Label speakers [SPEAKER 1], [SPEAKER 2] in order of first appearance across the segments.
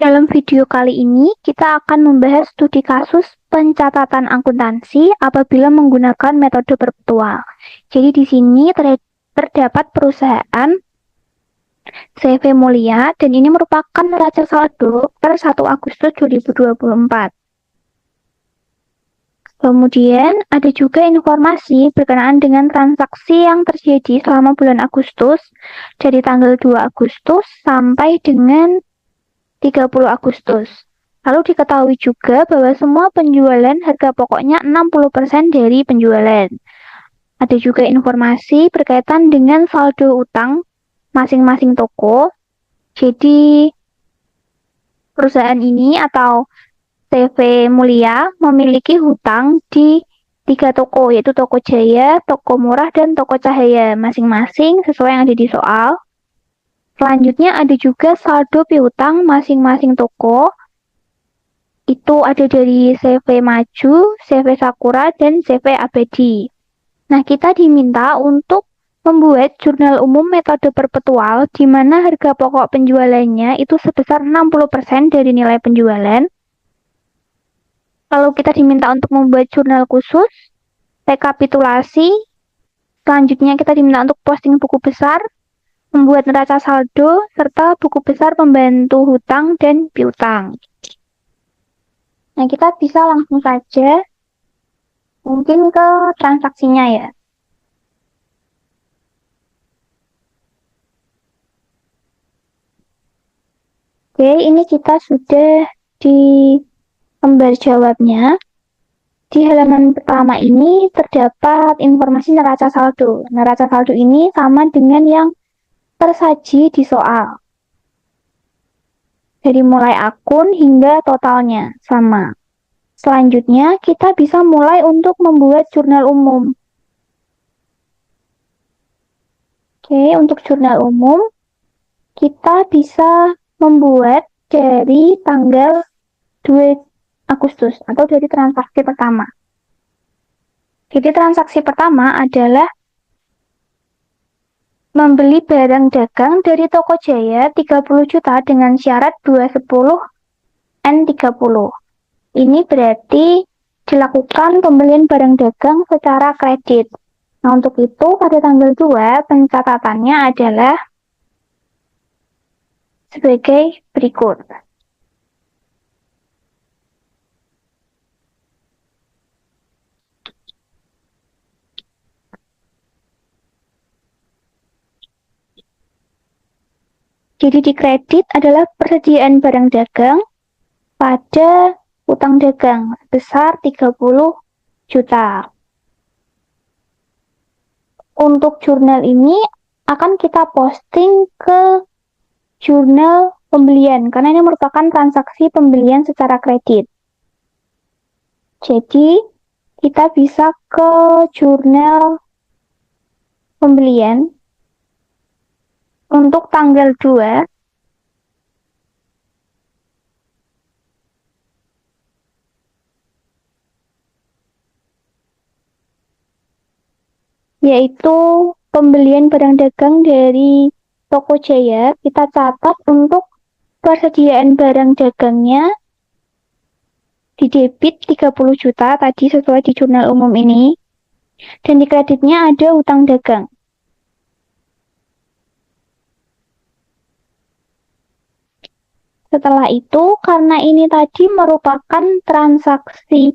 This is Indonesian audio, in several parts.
[SPEAKER 1] Dalam video kali ini, kita akan membahas studi kasus pencatatan akuntansi apabila menggunakan metode perpetual. Jadi di sini terdapat perusahaan CV Mulia dan ini merupakan neraca saldo per 1 Agustus 2024. Kemudian ada juga informasi berkenaan dengan transaksi yang terjadi selama bulan Agustus dari tanggal 2 Agustus sampai dengan 30 Agustus. Lalu diketahui juga bahwa semua penjualan harga pokoknya 60% dari penjualan. Ada juga informasi berkaitan dengan saldo utang masing-masing toko. Jadi perusahaan ini atau CV Mulia memiliki hutang di 3 toko, yaitu Toko Jaya, Toko Murah, dan Toko Cahaya masing-masing sesuai yang ada di soal. Selanjutnya ada juga saldo piutang masing-masing toko. Itu ada dari CV Maju, CV Sakura, dan CV Abadi. Nah, kita diminta untuk membuat jurnal umum metode perpetual di mana harga pokok penjualannya itu sebesar 60% dari nilai penjualan. Lalu kita diminta untuk membuat jurnal khusus, rekapitulasi. Selanjutnya kita diminta untuk posting buku besar, membuat neraca saldo, serta buku besar pembantu hutang dan piutang. Nah, kita bisa langsung saja mungkin ke transaksinya ya. Oke, ini kita sudah di lembar jawabnya. Di halaman pertama ini terdapat informasi neraca saldo. Neraca saldo ini sama dengan yang tersaji di soal. Dari mulai akun hingga totalnya sama. Selanjutnya, kita bisa mulai untuk membuat jurnal umum. Oke, untuk jurnal umum, kita bisa membuat dari tanggal 2 Agustus atau dari transaksi pertama. Jadi transaksi pertama adalah membeli barang dagang dari Toko Jaya 30 juta dengan syarat 210 N30. Ini berarti dilakukan pembelian barang dagang secara kredit. Nah, untuk itu pada tanggal 2 pencatatannya adalah sebagai berikut. Jadi di kredit adalah persediaan barang dagang pada utang dagang sebesar 30 juta. Untuk jurnal ini akan kita posting ke jurnal pembelian karena ini merupakan transaksi pembelian secara kredit. Jadi kita bisa ke jurnal pembelian untuk tanggal 2 yaitu pembelian barang dagang dari Toko Jaya. Kita catat untuk persediaan barang dagangnya di debit 30 juta tadi sesuai di jurnal umum ini. Dan di kreditnya ada utang dagang. Setelah itu, karena ini tadi merupakan transaksi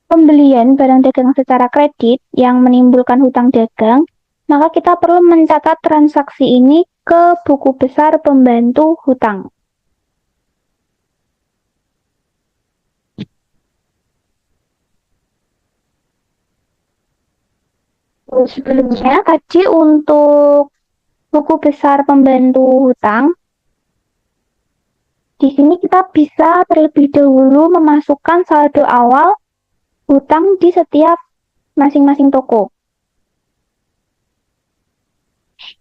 [SPEAKER 1] pembelian barang dagang secara kredit yang menimbulkan hutang dagang, maka kita perlu mencatat transaksi ini ke buku besar pembantu hutang. Sebelumnya, tadi untuk buku besar pembantu hutang, di sini kita bisa terlebih dahulu memasukkan saldo awal hutang di setiap masing-masing toko.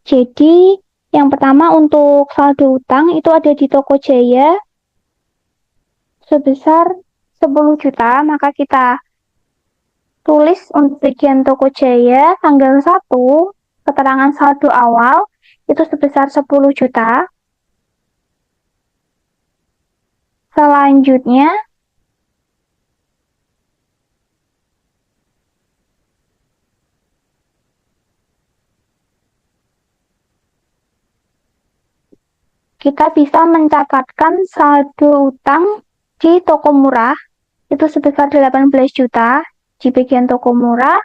[SPEAKER 1] Jadi, yang pertama untuk saldo hutang itu ada di Toko Jaya sebesar 10 juta, maka kita tulis untuk bagian Toko Jaya tanggal 1, keterangan saldo awal itu sebesar 10 juta. Selanjutnya, kita bisa mencatatkan saldo utang di toko murah itu sebesar 18 juta di bagian toko murah.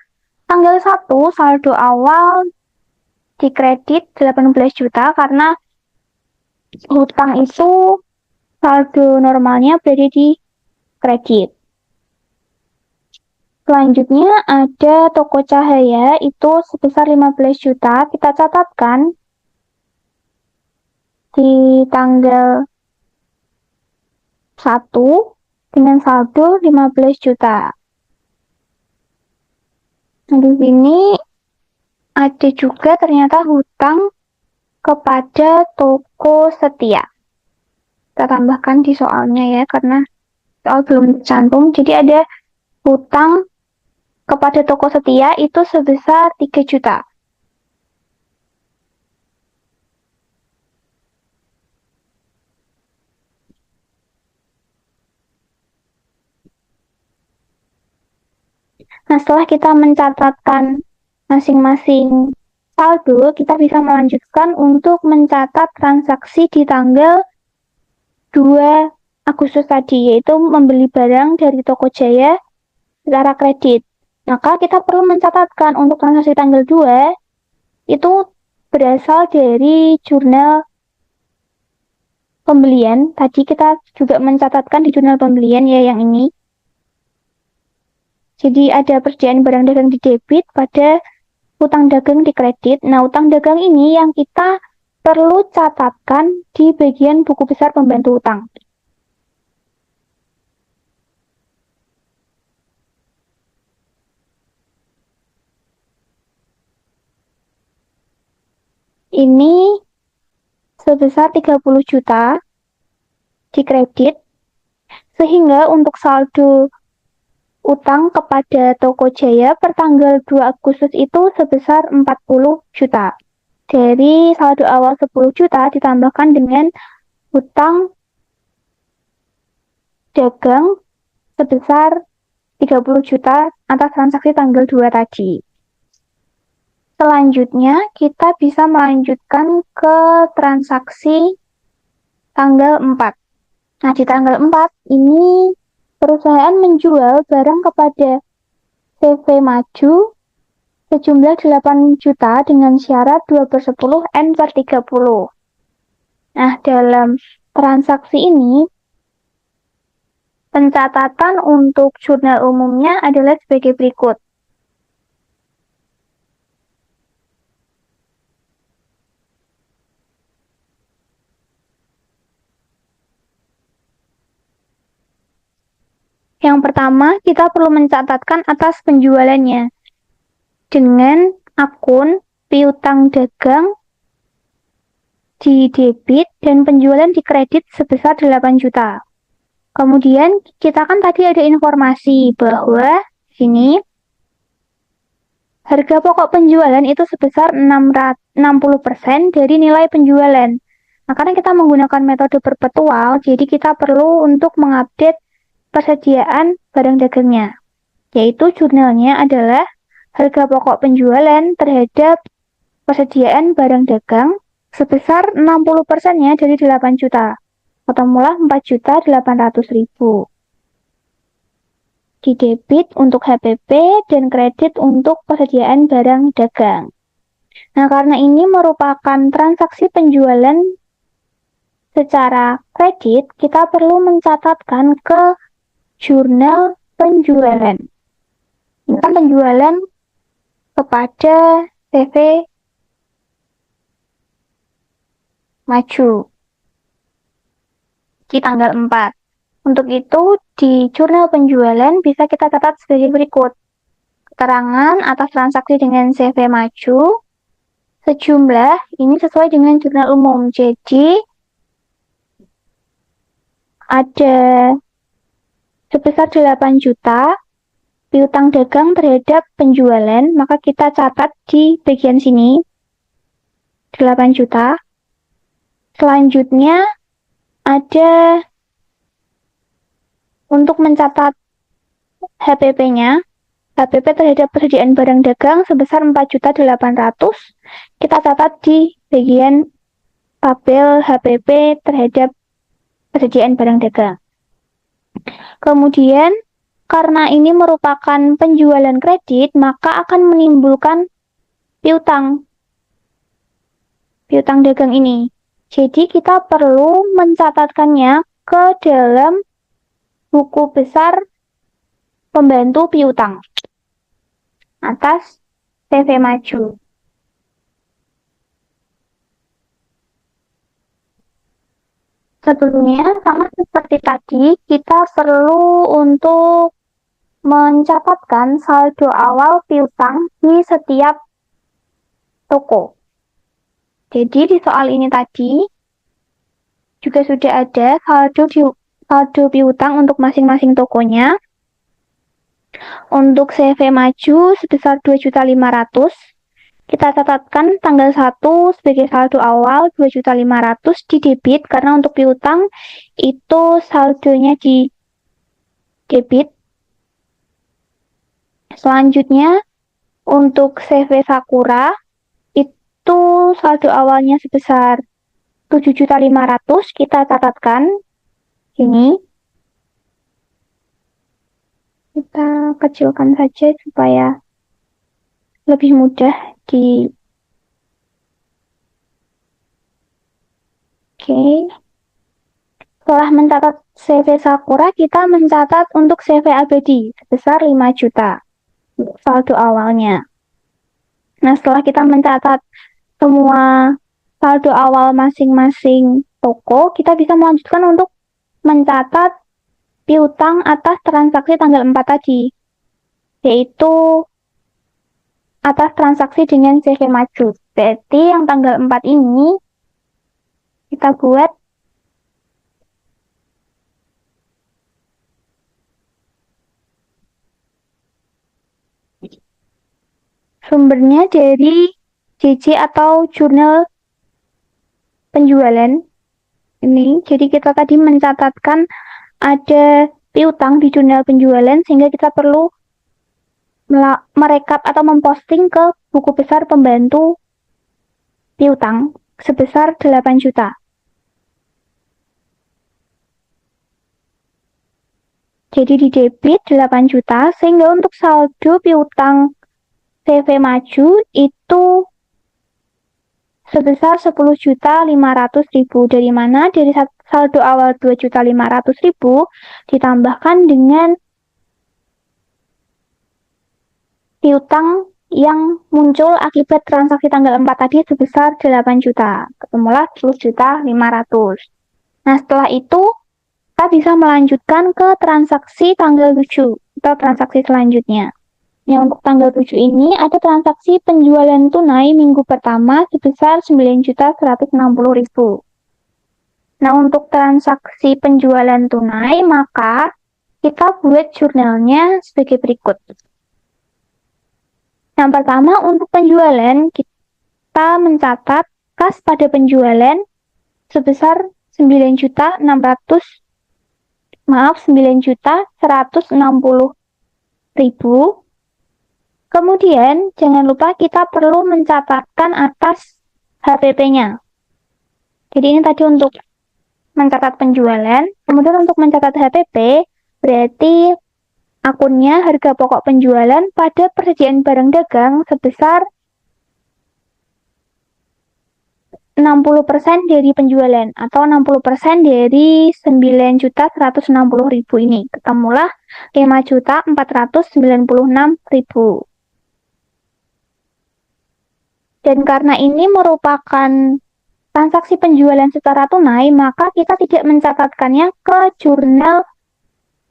[SPEAKER 1] Tanggal 1 saldo awal di kredit 18 juta karena hutang itu saldo normalnya berada di kredit. Selanjutnya ada toko cahaya itu sebesar 15 juta. Kita catatkan di tanggal 1 dengan saldo 15 juta. Nah, di sini ada juga ternyata hutang kepada toko setia. Kita tambahkan di soalnya ya, karena soal belum tercantum. Jadi ada hutang kepada toko setia itu sebesar 3 juta. Nah, setelah kita mencatatkan masing-masing saldo, kita bisa melanjutkan untuk mencatat transaksi di tanggal 2 Agustus tadi, yaitu membeli barang dari Toko Jaya secara kredit. Maka kita perlu mencatatkan untuk transaksi tanggal 2 itu berasal dari jurnal pembelian. Tadi kita juga mencatatkan di jurnal pembelian ya yang ini. Jadi ada persediaan barang dagang di debit pada utang dagang di kredit. Nah, utang dagang ini yang kita perlu catatkan di bagian buku besar pembantu utang. Ini sebesar 30 juta di kredit, sehingga untuk saldo utang kepada Toko Jaya per tanggal 2 Agustus itu sebesar 40 juta. Dari saldo awal 10 juta ditambahkan dengan utang dagang sebesar 30 juta atas transaksi tanggal 2 tadi. Selanjutnya, kita bisa melanjutkan ke transaksi tanggal 4. Nah, di tanggal 4 ini perusahaan menjual barang kepada CV Maju sejumlah 8 juta dengan syarat 2/10 N/30. Nah, dalam transaksi ini, pencatatan untuk jurnal umumnya adalah sebagai berikut. Yang pertama, kita perlu mencatatkan atas penjualannya dengan akun piutang dagang di debit dan penjualan di kredit sebesar 8 juta. Kemudian kita kan tadi ada informasi bahwa sini harga pokok penjualan itu sebesar 60% dari nilai penjualan. Nah, karena kita menggunakan metode perpetual, jadi kita perlu untuk mengupdate persediaan barang dagangnya, yaitu jurnalnya adalah harga pokok penjualan terhadap persediaan barang dagang sebesar 60%-nya dari 8 juta. Ketemulah 4.800.000. Di debit untuk HPP dan kredit untuk persediaan barang dagang. Nah, karena ini merupakan transaksi penjualan secara kredit, kita perlu mencatatkan ke jurnal penjualan. Ini kan penjualan kepada CV Maju di tanggal 4. Untuk itu, di jurnal penjualan bisa kita catat sebagai berikut. Keterangan atas transaksi dengan CV Maju sejumlah, ini sesuai dengan jurnal umum. Jadi, ada sebesar 8 juta piutang dagang terhadap penjualan, maka kita catat di bagian sini 8 juta. Selanjutnya ada Untuk mencatat HPP-nya, HPP terhadap persediaan barang dagang sebesar 4.800.000. Kita catat di bagian tabel HPP terhadap persediaan barang dagang. Kemudian, karena ini merupakan penjualan kredit, maka akan menimbulkan piutang dagang ini. Jadi, kita perlu mencatatkannya ke dalam buku besar pembantu piutang atas CV maju. Sebelumnya, sama seperti tadi, kita perlu untuk mencatatkan saldo awal piutang di setiap toko. Jadi di soal ini tadi juga sudah ada saldo piutang untuk masing-masing tokonya. Untuk CV maju sebesar 2.500.000. Kita catatkan tanggal 1 sebagai saldo awal 2.500.000 di debit karena untuk piutang itu saldonya di debit. Selanjutnya untuk CV Sakura itu saldo awalnya sebesar 7.500.000 kita catatkan ini. Kita kecilkan saja supaya lebih mudah di Oke. Setelah mencatat CV Sakura, kita mencatat untuk CV Abadi sebesar 5 juta saldo awalnya. Nah, setelah kita mencatat semua saldo awal masing-masing toko, kita bisa melanjutkan untuk mencatat piutang atas transaksi tanggal 4 tadi, yaitu atas transaksi dengan CV maju. Berarti yang tanggal 4 ini kita buat sumbernya dari JJ atau jurnal penjualan ini. Jadi kita tadi mencatatkan ada piutang di jurnal penjualan sehingga kita perlu merekap atau memposting ke buku besar pembantu piutang sebesar 8 juta. Jadi di debit 8 juta sehingga untuk saldo piutang CV maju itu sebesar 10.500.000. Dari mana? Dari saldo awal 2.500.000 ditambahkan dengan piutang yang muncul akibat transaksi tanggal 4 tadi sebesar 8 juta. Ketemulah 10.500.000. Nah, setelah itu kita bisa melanjutkan ke transaksi tanggal 7 atau transaksi selanjutnya. Yang untuk tanggal 7 ini ada transaksi penjualan tunai minggu pertama sebesar 9.160.000. Nah, untuk transaksi penjualan tunai, maka kita buat jurnalnya sebagai berikut. Yang pertama, untuk penjualan, kita mencatat kas pada penjualan sebesar 9.160.000. Kemudian, jangan lupa kita perlu mencatatkan atas HPP-nya. Jadi ini tadi untuk mencatat penjualan. Kemudian untuk mencatat HPP, berarti akunnya harga pokok penjualan pada persediaan barang dagang sebesar 60% dari penjualan atau 60% dari 9.160.000 ini. Ketemulah 5.496.000. Dan karena ini merupakan transaksi penjualan secara tunai, maka kita tidak mencatatkannya ke jurnal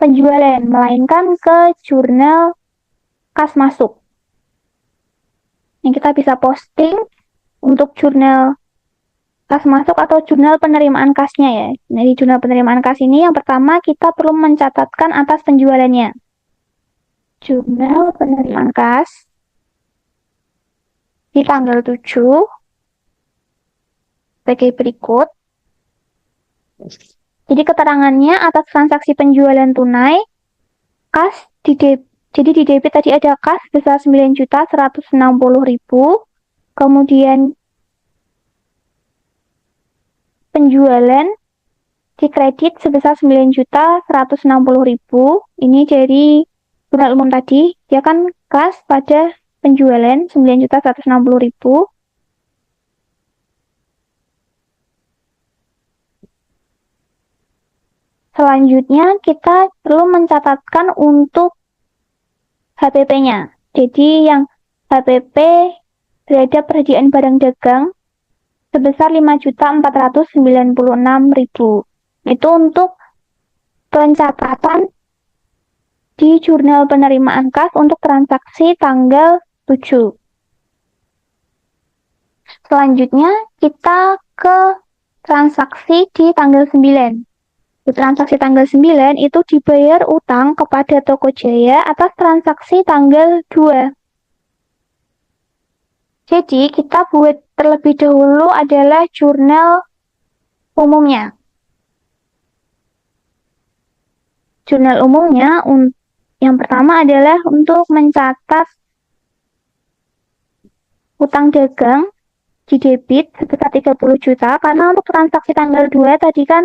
[SPEAKER 1] penjualan, melainkan ke jurnal kas masuk. Yang kita bisa posting untuk jurnal kas masuk atau jurnal penerimaan kasnya ya. Nah, di jurnal penerimaan kas ini yang pertama kita perlu mencatatkan atas penjualannya. Jurnal penerimaan kas di tanggal 7 sebagai berikut. Jadi keterangannya atas transaksi penjualan tunai, kas jadi di debit tadi ada kas sebesar 9.160.000, kemudian penjualan di kredit sebesar 9.160.000. Ini dari jurnal umum tadi, dia kan kas pada penjualan 9.160.000. Selanjutnya kita perlu mencatatkan untuk HPP-nya. Jadi yang HPP terhadap persediaan barang dagang sebesar 5.496.000. Itu untuk pencatatan di jurnal penerimaan kas untuk transaksi tanggal 7. Selanjutnya kita ke transaksi di tanggal 9. Di transaksi tanggal 9 itu dibayar utang kepada Toko Jaya atas transaksi tanggal 2. Jadi kita buat terlebih dahulu adalah jurnal umumnya. Jurnal umumnya yang pertama adalah untuk mencatat utang dagang di debit sebesar 30 juta, karena untuk transaksi tanggal 2 tadi kan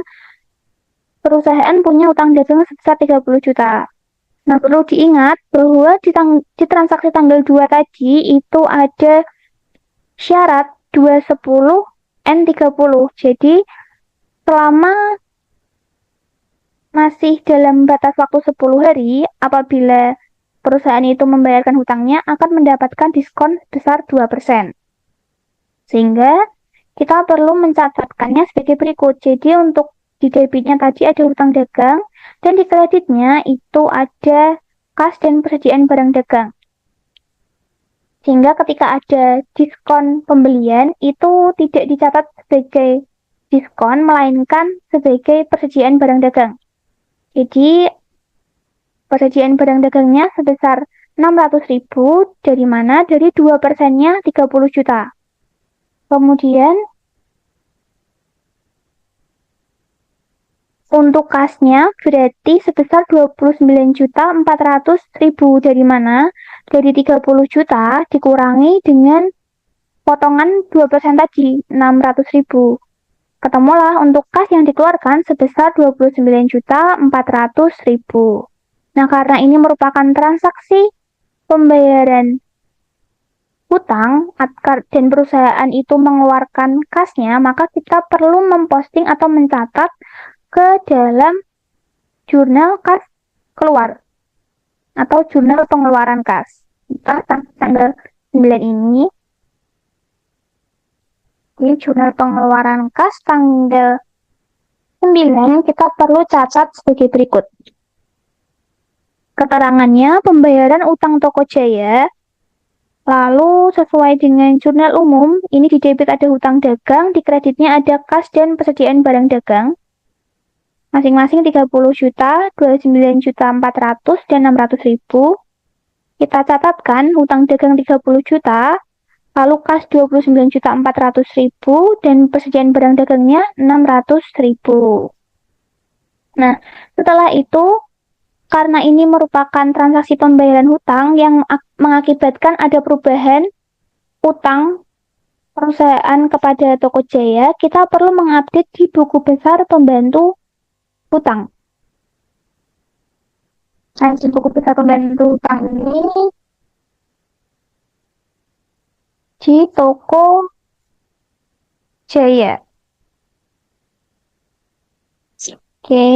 [SPEAKER 1] perusahaan punya utang dagang sebesar 30 juta. Nah, perlu diingat bahwa di transaksi tanggal 2 tadi itu ada syarat 210 N30. Jadi, selama masih dalam batas waktu 10 hari, apabila perusahaan itu membayarkan hutangnya akan mendapatkan diskon sebesar 2%. Sehingga kita perlu mencatatkannya sebagai berikut. Jadi, untuk di debitnya tadi ada hutang dagang, dan di kreditnya itu ada kas dan persediaan barang dagang. Sehingga ketika ada diskon pembelian, itu tidak dicatat sebagai diskon, melainkan sebagai persediaan barang dagang. Jadi, persediaan barang dagangnya sebesar 600.000, dari mana? Dari 2%-nya 30 juta. Kemudian, untuk kasnya berarti sebesar 29.400.000, dari mana? Dari 30 juta dikurangi dengan potongan 2% tadi, 600.000. Ketemulah untuk kas yang dikeluarkan sebesar 29.400.000. Nah, karena ini merupakan transaksi pembayaran hutang dan perusahaan itu mengeluarkan kasnya, maka kita perlu memposting atau mencatat ke dalam jurnal kas keluar atau jurnal pengeluaran kas. Kita tanggal 9 ini di jurnal pengeluaran kas tanggal 9 kita perlu catat sebagai berikut. Keterangannya pembayaran utang Toko Jaya, lalu sesuai dengan jurnal umum, ini di debit ada hutang dagang, di kreditnya ada kas dan persediaan barang dagang. Masing-masing 30 juta, 29.400.000 dan 600.000. Kita catatkan hutang dagang 30 juta, lalu kas 29.400.000 dan persediaan barang dagangnya 600.000. Nah, setelah itu, karena ini merupakan transaksi pembayaran hutang yang mengakibatkan ada perubahan utang perusahaan kepada Toko Jaya, kita perlu mengupdate di buku besar pembantu hutang. Nah, di buku besar pembantu hutang ini di Toko Jaya. Oke.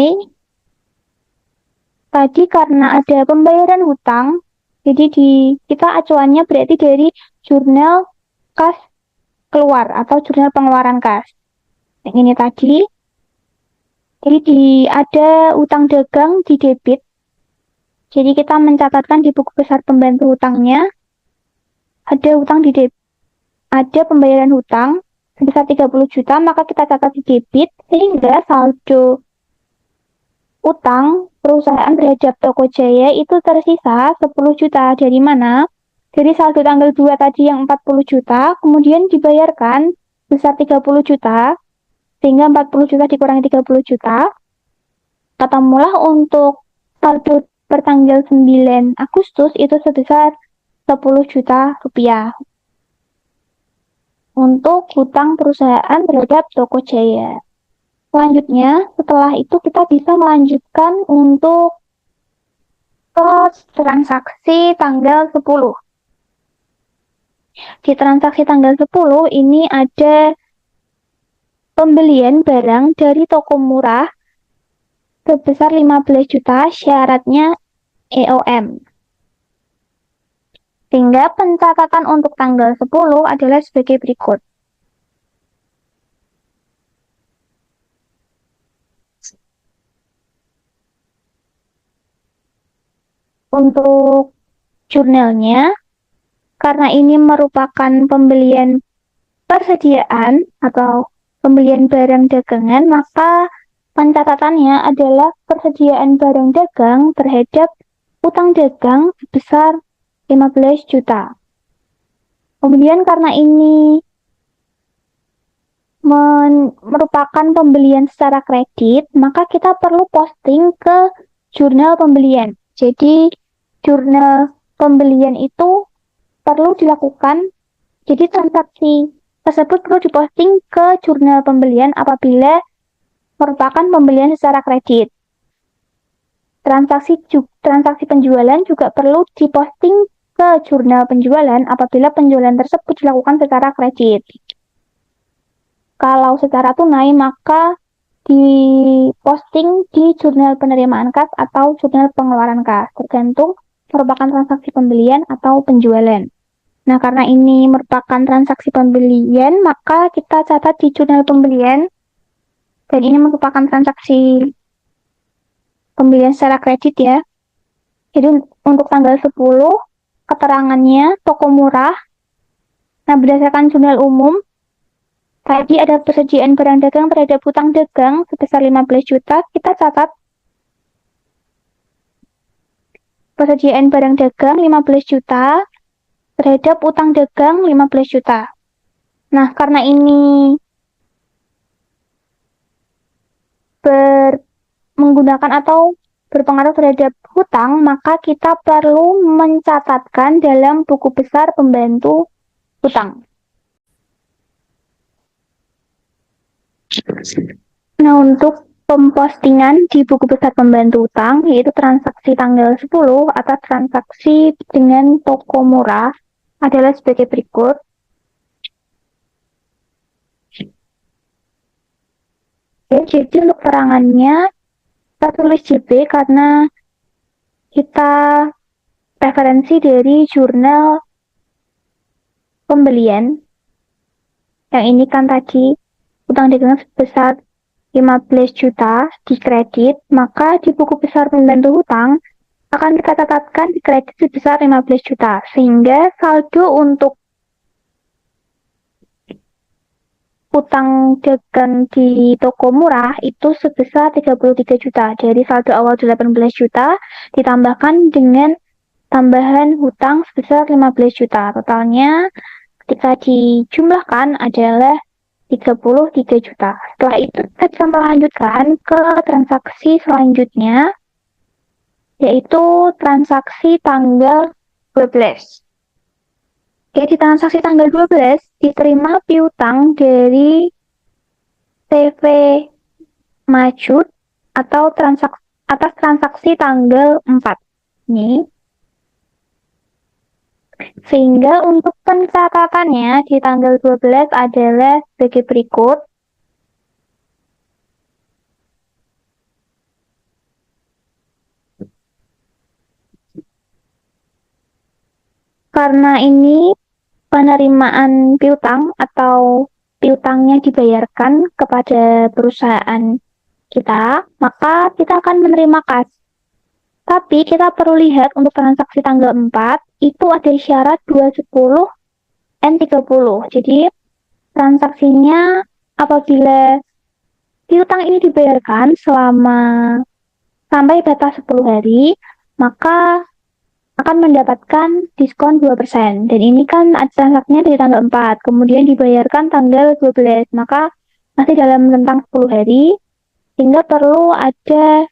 [SPEAKER 1] Tadi karena ada pembayaran hutang, jadi kita acuannya berarti dari jurnal kas keluar atau jurnal pengeluaran kas. Yang ini tadi. Jadi ada utang dagang di debit. Jadi kita mencatatkan di buku besar pembantu hutangnya ada utang di debit. Ada pembayaran hutang sebesar 30 juta, maka kita catat di debit sehingga saldo utang perusahaan terhadap Toko Jaya itu tersisa 10 juta. Dari mana? Dari saldo tanggal 2 tadi yang 40 juta, kemudian dibayarkan besar 30 juta, sehingga 40 juta dikurangi 30 juta, Katakanlah untuk saldo pertanggal 9 Agustus itu sebesar 10 juta rupiah untuk hutang perusahaan terhadap Tokojaya. Selanjutnya, setelah itu kita bisa melanjutkan untuk ke transaksi tanggal 10. Di transaksi tanggal 10 ini ada pembelian barang dari toko murah sebesar 15 juta, syaratnya EOM. Sehingga pencatatan untuk tanggal 10 adalah sebagai berikut. Untuk jurnalnya, karena ini merupakan pembelian persediaan atau pembelian barang dagangan, maka pencatatannya adalah persediaan barang dagang terhadap utang dagang sebesar 15 juta. Kemudian karena ini merupakan pembelian secara kredit, maka kita perlu posting ke jurnal pembelian. Jadi jurnal pembelian itu perlu dilakukan, jadi transaksi tersebut perlu diposting ke jurnal pembelian apabila merupakan pembelian secara kredit. Transaksi penjualan juga perlu diposting ke jurnal penjualan apabila penjualan tersebut dilakukan secara kredit. Kalau secara tunai, maka diposting di jurnal penerimaan kas atau jurnal pengeluaran kas, tergantung merupakan transaksi pembelian atau penjualan. Nah, karena ini merupakan transaksi pembelian, maka kita catat di jurnal pembelian, dan ini merupakan transaksi pembelian secara kredit ya. Jadi untuk tanggal 10, keterangannya toko murah. Nah, berdasarkan jurnal umum, tadi ada persediaan barang dagang terhadap hutang dagang sebesar 15 juta, kita catat persediaan barang dagang 15 juta terhadap utang dagang 15 juta. Nah, karena ini menggunakan atau berpengaruh terhadap hutang, maka kita perlu mencatatkan dalam buku besar pembantu hutang. Nah, untuk pempostingan di buku besar pembantu hutang, yaitu transaksi tanggal 10 atau transaksi dengan toko murah, adalah sebagai berikut. Jadi untuk keterangannya, kita tulis JB karena kita referensi dari jurnal pembelian. Yang ini kan tadi utang dagang sebesar 15 juta di kredit, maka di buku besar pembantu hutang akan kita catatkan di kredit sebesar 15 juta, sehingga saldo untuk utang dagang di toko murah itu sebesar 33 juta. Dari saldo awal 18 juta ditambahkan dengan tambahan hutang sebesar 15 juta. Totalnya ketika dijumlahkan adalah 33 juta. Setelah itu kita bisa melanjutkan ke transaksi selanjutnya, yaitu transaksi tanggal 12. Oke, di transaksi tanggal 12 diterima piutang dari TV Majud atau atas transaksi tanggal 4. Ini. Sehingga untuk pencatatannya di tanggal 12 adalah sebagai berikut. Karena ini penerimaan piutang atau piutangnya dibayarkan kepada perusahaan kita, maka kita akan menerima kas. Tapi kita perlu lihat untuk transaksi tanggal 4, itu ada syarat 210 N30. Jadi transaksinya apabila piutang ini dibayarkan sampai batas 10 hari, maka akan mendapatkan diskon 2%. Dan ini kan transaksinya dari tanggal 4, kemudian dibayarkan tanggal 12, maka masih dalam rentang 10 hari, sehingga perlu ada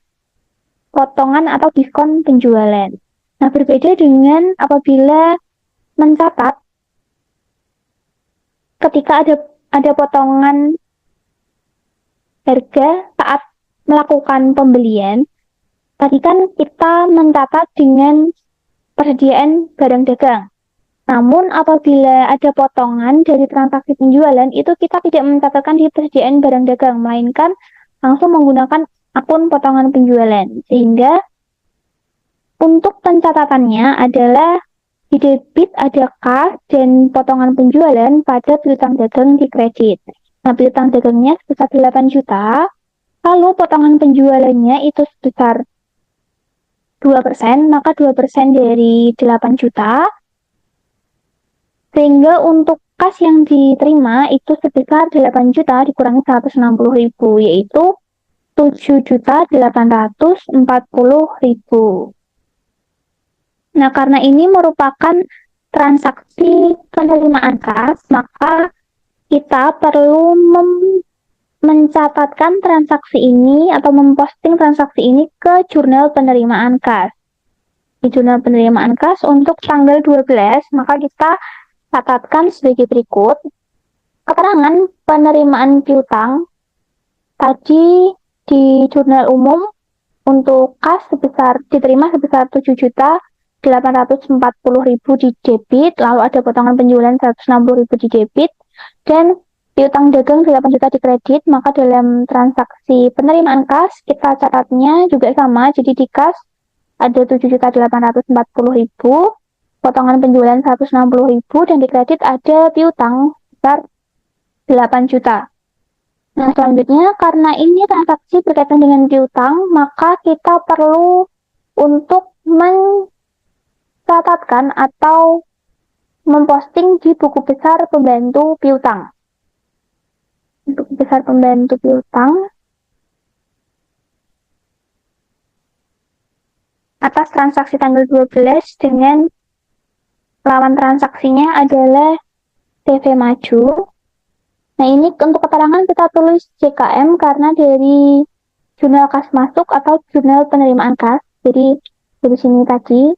[SPEAKER 1] potongan atau diskon penjualan. Nah, berbeda dengan apabila mencatat ketika ada potongan harga saat melakukan pembelian. Tadi kan kita mencatat dengan persediaan barang dagang. Namun apabila ada potongan dari transaksi penjualan, itu kita tidak mencatatkan di persediaan barang dagang, melainkan langsung menggunakan akun potongan penjualan. Sehingga untuk pencatatannya adalah di debit ada kas dan potongan penjualan pada piutang dagang di kredit. Nah, piutang dagangnya sebesar 8 juta, lalu potongan penjualannya itu sebesar 2%, maka 2% dari 8 juta, sehingga untuk kas yang diterima itu sebesar 8 juta dikurangi 160.000, yaitu 7.840.000. Nah, karena ini merupakan transaksi penerimaan kas, maka kita perlu mencatatkan transaksi ini atau memposting transaksi ini ke jurnal penerimaan kas. Di jurnal penerimaan kas untuk tanggal 12, maka kita catatkan sebagai berikut. Keterangan penerimaan piutang tadi di jurnal umum untuk kas diterima sebesar 7.840.000 di debit, lalu ada potongan penjualan 160.000 di debit, dan piutang dagang 8 juta di kredit. Maka dalam transaksi penerimaan kas kita catatnya juga sama, jadi di kas ada 7.840.000, potongan penjualan 160.000, dan di kredit ada piutang sebesar 8 juta. Nah, selanjutnya karena ini transaksi berkaitan dengan piutang, maka kita perlu untuk mencatatkan atau memposting di buku besar pembantu piutang. Buku besar pembantu piutang atas transaksi tanggal 12 dengan lawan transaksinya adalah CV Maju. Nah, ini untuk keterangan kita tulis JKM karena dari jurnal kas masuk atau jurnal penerimaan kas. Jadi dari sini tadi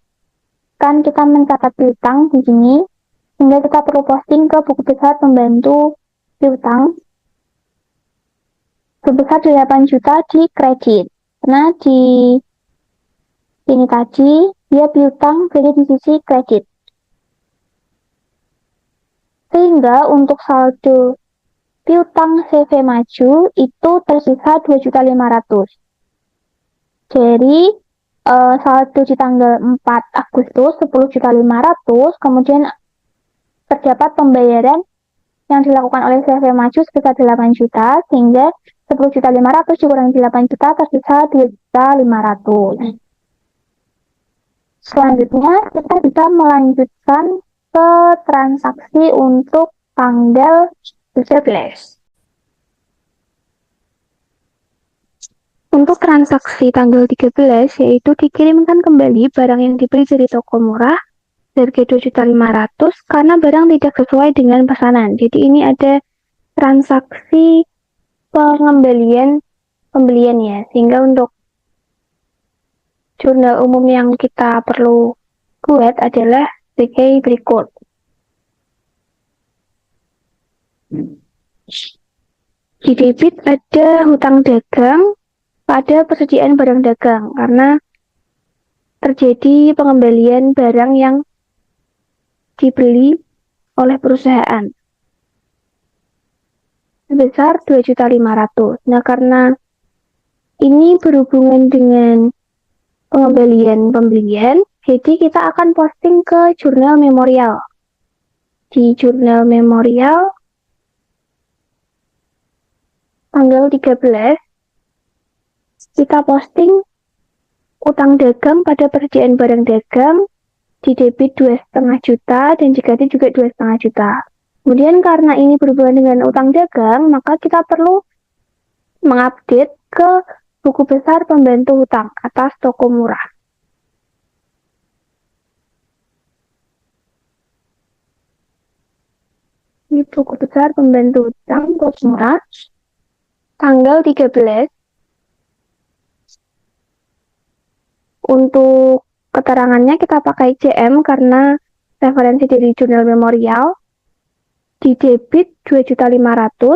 [SPEAKER 1] kan kita mencatat piutang di sini, sehingga kita perlu posting ke buku besar pembantu piutang sebesar 8 juta di kredit. Karena di ini tadi dia piutang jadi di sisi kredit. Sehingga untuk saldo piutang CV Maju itu tersisa 2.500.000. Jadi saldo di tanggal 4 Agustus 10.500.000, kemudian terdapat pembayaran yang dilakukan oleh CV Maju sebesar 8 juta, sehingga 10.500.000 dikurangi 8 juta tersisa 2.500.000. Selanjutnya kita bisa melanjutkan ke transaksi untuk tanggal 13. Untuk transaksi tanggal 13, yaitu dikirimkan kembali barang yang dibeli dari toko murah harga 2.500.000 karena barang tidak sesuai dengan pesanan. Jadi ini ada transaksi pembelian ya, sehingga untuk jurnal umum yang kita perlu buat adalah sebagai berikut. Di debit ada hutang dagang pada persediaan barang dagang karena terjadi pengembalian barang yang dibeli oleh perusahaan sebesar 2.500.000. Nah, karena ini berhubungan dengan pembelian, jadi kita akan posting ke jurnal memorial. Di jurnal memorial tanggal 13 kita posting utang dagang pada persediaan barang dagang di debit 2,5 juta dan di kredit juga 2,5 juta. Kemudian karena ini berhubungan dengan utang dagang, maka kita perlu mengupdate ke buku besar pembantu hutang atas toko murah. Ini buku besar pembantu hutang toko murah tanggal 13 Untuk keterangannya kita pakai CM karena referensi dari jurnal memorial. Di debit 2.500.000,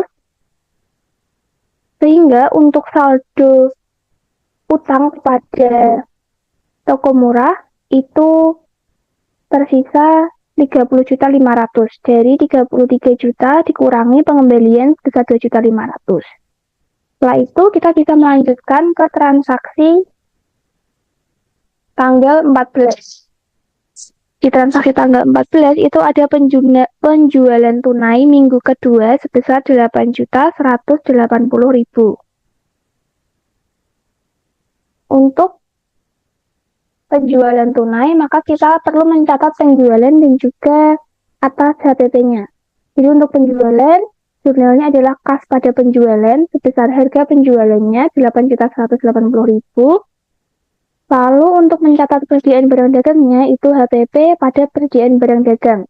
[SPEAKER 1] sehingga untuk saldo utang kepada toko murah itu tersisa 30.500.000. Dari 33 juta dikurangi pengembalian sebesar 2.500.000. Setelah itu kita bisa melanjutkan ke transaksi tanggal 14. Di transaksi tanggal 14 itu ada penjualan tunai minggu kedua sebesar 8.180.000. Untuk penjualan tunai, maka kita perlu mencatat penjualan dan juga atas HPP-nya. Jadi untuk penjualan, jurnalnya adalah kas pada penjualan sebesar harga penjualannya 8.180.000. Lalu untuk mencatat persediaan barang dagangnya itu HPP pada persediaan barang dagang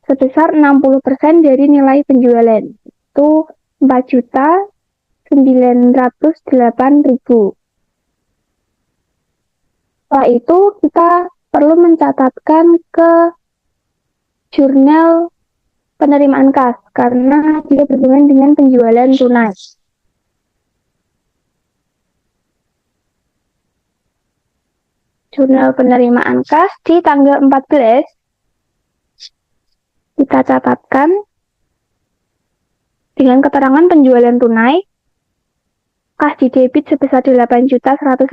[SPEAKER 1] sebesar 60% dari nilai penjualan, itu 4.908.000. Setelah itu kita perlu mencatatkan ke jurnal penerimaan kas karena dia berhubungan dengan penjualan tunai. Jurnal penerimaan kas di tanggal 14 kita catatkan dengan keterangan penjualan tunai, kas di debit sebesar 8.180.000,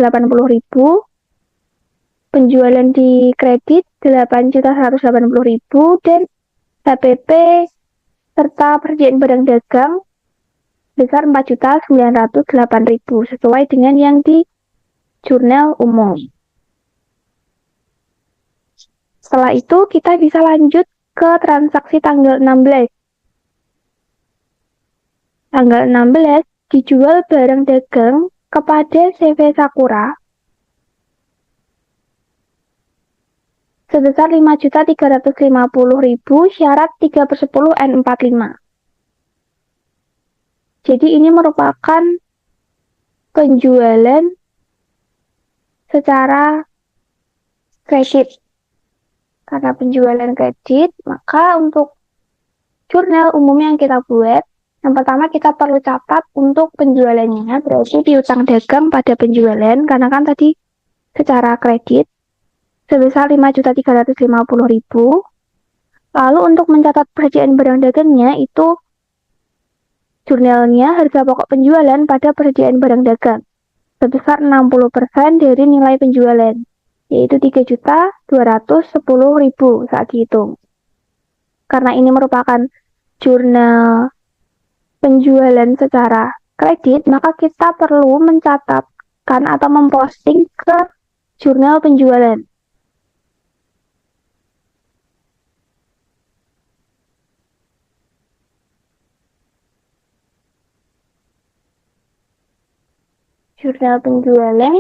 [SPEAKER 1] penjualan di kredit 8.180.000, dan HPP serta persediaan barang dagang sebesar 4.908.000 sesuai dengan yang di jurnal umum. Setelah itu kita bisa lanjut ke transaksi tanggal 16. Tanggal 16 dijual barang dagang kepada CV Sakura sebesar 5.350.000 syarat 3/10 N45. Jadi ini merupakan penjualan secara kredit. Karena penjualan kredit, maka untuk jurnal umum yang kita buat, yang pertama kita perlu catat untuk penjualannya, berarti piutang dagang pada penjualan, karena kan tadi secara kredit, sebesar 5.350.000. Lalu untuk mencatat persediaan barang dagangnya, itu jurnalnya harga pokok penjualan pada persediaan barang dagang, sebesar 60% dari nilai penjualan, yaitu 3.210.000 saat dihitung. Karena ini merupakan jurnal penjualan secara kredit, maka kita perlu mencatatkan atau memposting ke jurnal penjualan. Jurnal penjualan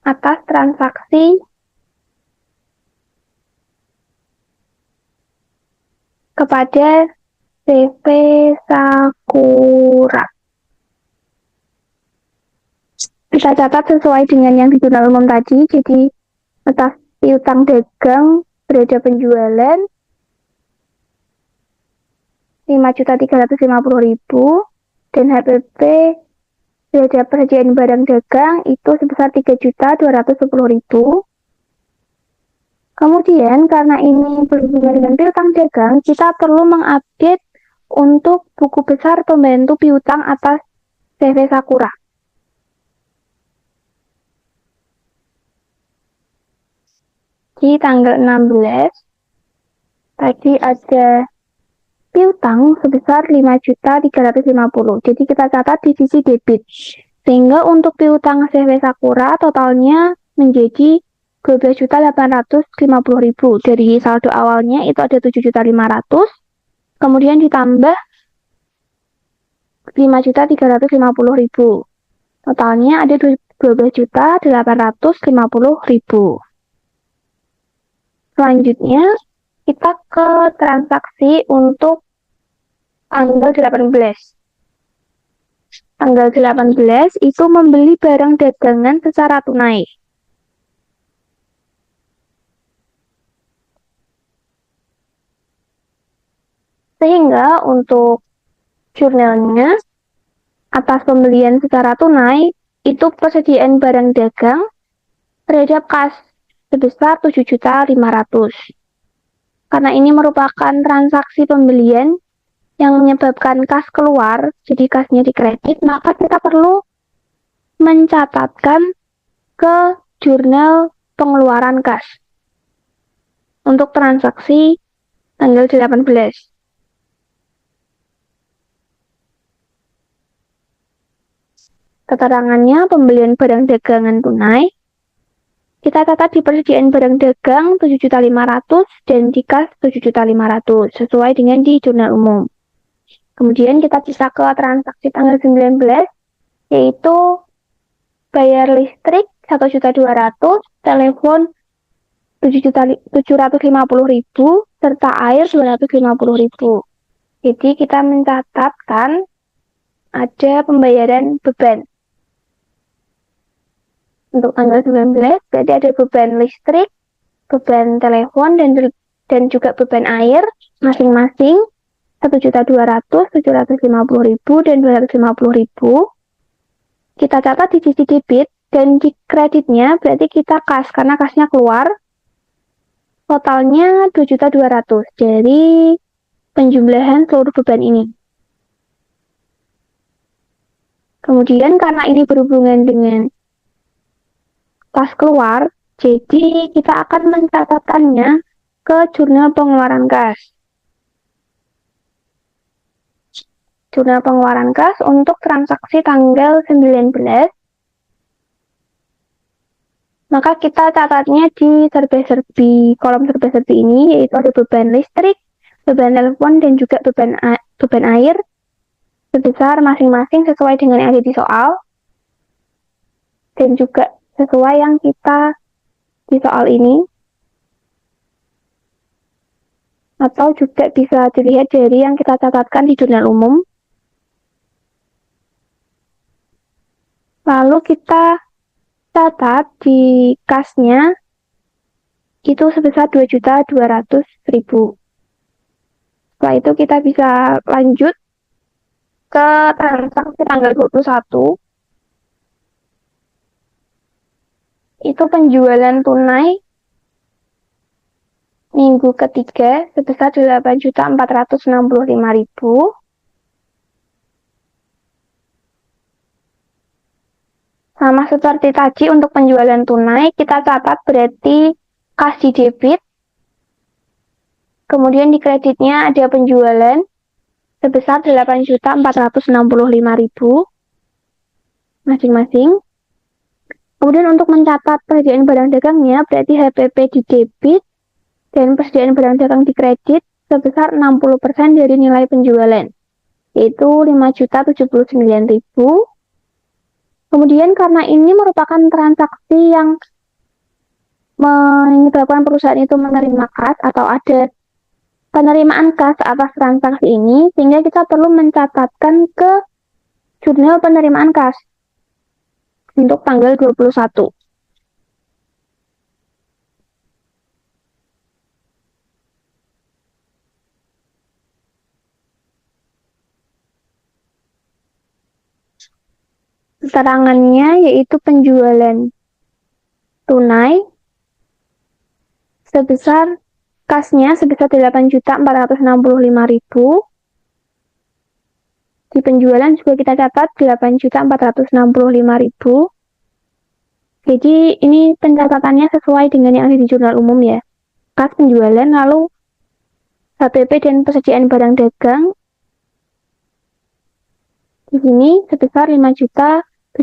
[SPEAKER 1] atas transaksi kepada CV Sakura. Kita catat sesuai dengan yang di jurnal umum tadi, jadi atas piutang dagang berada penjualan 5.350.000 dan HPP berada persediaan barang dagang itu sebesar 3.210.000. Kemudian karena ini berhubungan dengan piutang dagang, kita perlu mengupdate untuk buku besar pembantu piutang atas CV Sakura. Di tanggal 16 tadi ada piutang sebesar 5.350.000. Jadi kita catat di sisi debit. Sehingga untuk piutang CV Sakura totalnya menjadi 12.850.000. Dari saldo awalnya itu ada 7.500.000. Kemudian ditambah 5.350.000. Totalnya ada 12.850.000. Selanjutnya kita ke transaksi untuk tanggal 18. Tanggal 18 itu membeli barang dagangan secara tunai. Sehingga untuk jurnalnya atas pembelian secara tunai itu persediaan barang dagang terhadap kas sebesar 7.500.000. Karena ini merupakan transaksi pembelian yang menyebabkan kas keluar, jadi kasnya dikredit, maka kita perlu mencatatkan ke jurnal pengeluaran kas untuk transaksi tanggal 18. Keterangannya pembelian barang dagangan tunai. Kita catat di persediaan barang dagang 7.500.000 dan di kas 7.500.000 sesuai dengan di jurnal umum. Kemudian kita bisa ke transaksi tanggal 19 yaitu bayar listrik 1.200.000, telepon 750.000 serta air 250.000. Jadi kita mencatatkan ada pembayaran beban. Untuk tanggal 19 berarti ada beban listrik, beban telepon, dan juga beban air masing-masing 1.200.000, 750.000, dan 250.000. Kita catat di sisi debit dan di kreditnya berarti kita kas karena kasnya keluar. Totalnya 2.200.000 dari penjumlahan seluruh beban ini. Kemudian karena ini berhubungan dengan kas keluar, jadi kita akan mencatatkannya ke jurnal pengeluaran kas. Jurnal pengeluaran kas untuk transaksi tanggal 19, maka kita catatnya di serba-serbi, kolom serba-serbi ini, yaitu ada beban listrik, beban telepon, dan juga beban air, sebesar masing-masing sesuai dengan yang ada di soal, dan juga sesuai yang kita di soal ini, atau juga bisa dilihat dari yang kita catatkan di jurnal umum. Lalu kita catat di kasnya itu sebesar 2.200.000. Setelah itu kita bisa lanjut ke transaksi tanggal 21. Itu penjualan tunai minggu ketiga sebesar 8.465.000. Sama seperti tadi untuk penjualan tunai, kita catat berarti kas di debit. Kemudian di kreditnya ada penjualan sebesar 8.465.000 masing-masing. Kemudian untuk mencatat persediaan barang dagangnya berarti HPP di debit dan persediaan barang dagang di kredit sebesar 60% dari nilai penjualan, yaitu 5.079.000. Kemudian karena ini merupakan transaksi yang menyebabkan perusahaan itu menerima kas atau ada penerimaan kas atas transaksi ini, sehingga kita perlu mencatatkan ke jurnal penerimaan kas untuk tanggal 21. Keterangannya yaitu penjualan tunai sebesar kasnya sebesar 8.465.000. Di penjualan juga kita catat 8.465.000. Jadi ini pencatatannya sesuai dengan yang ada di jurnal umum ya. Kas penjualan, lalu HPP dan persediaan barang dagang di sini sebesar 5.079.000.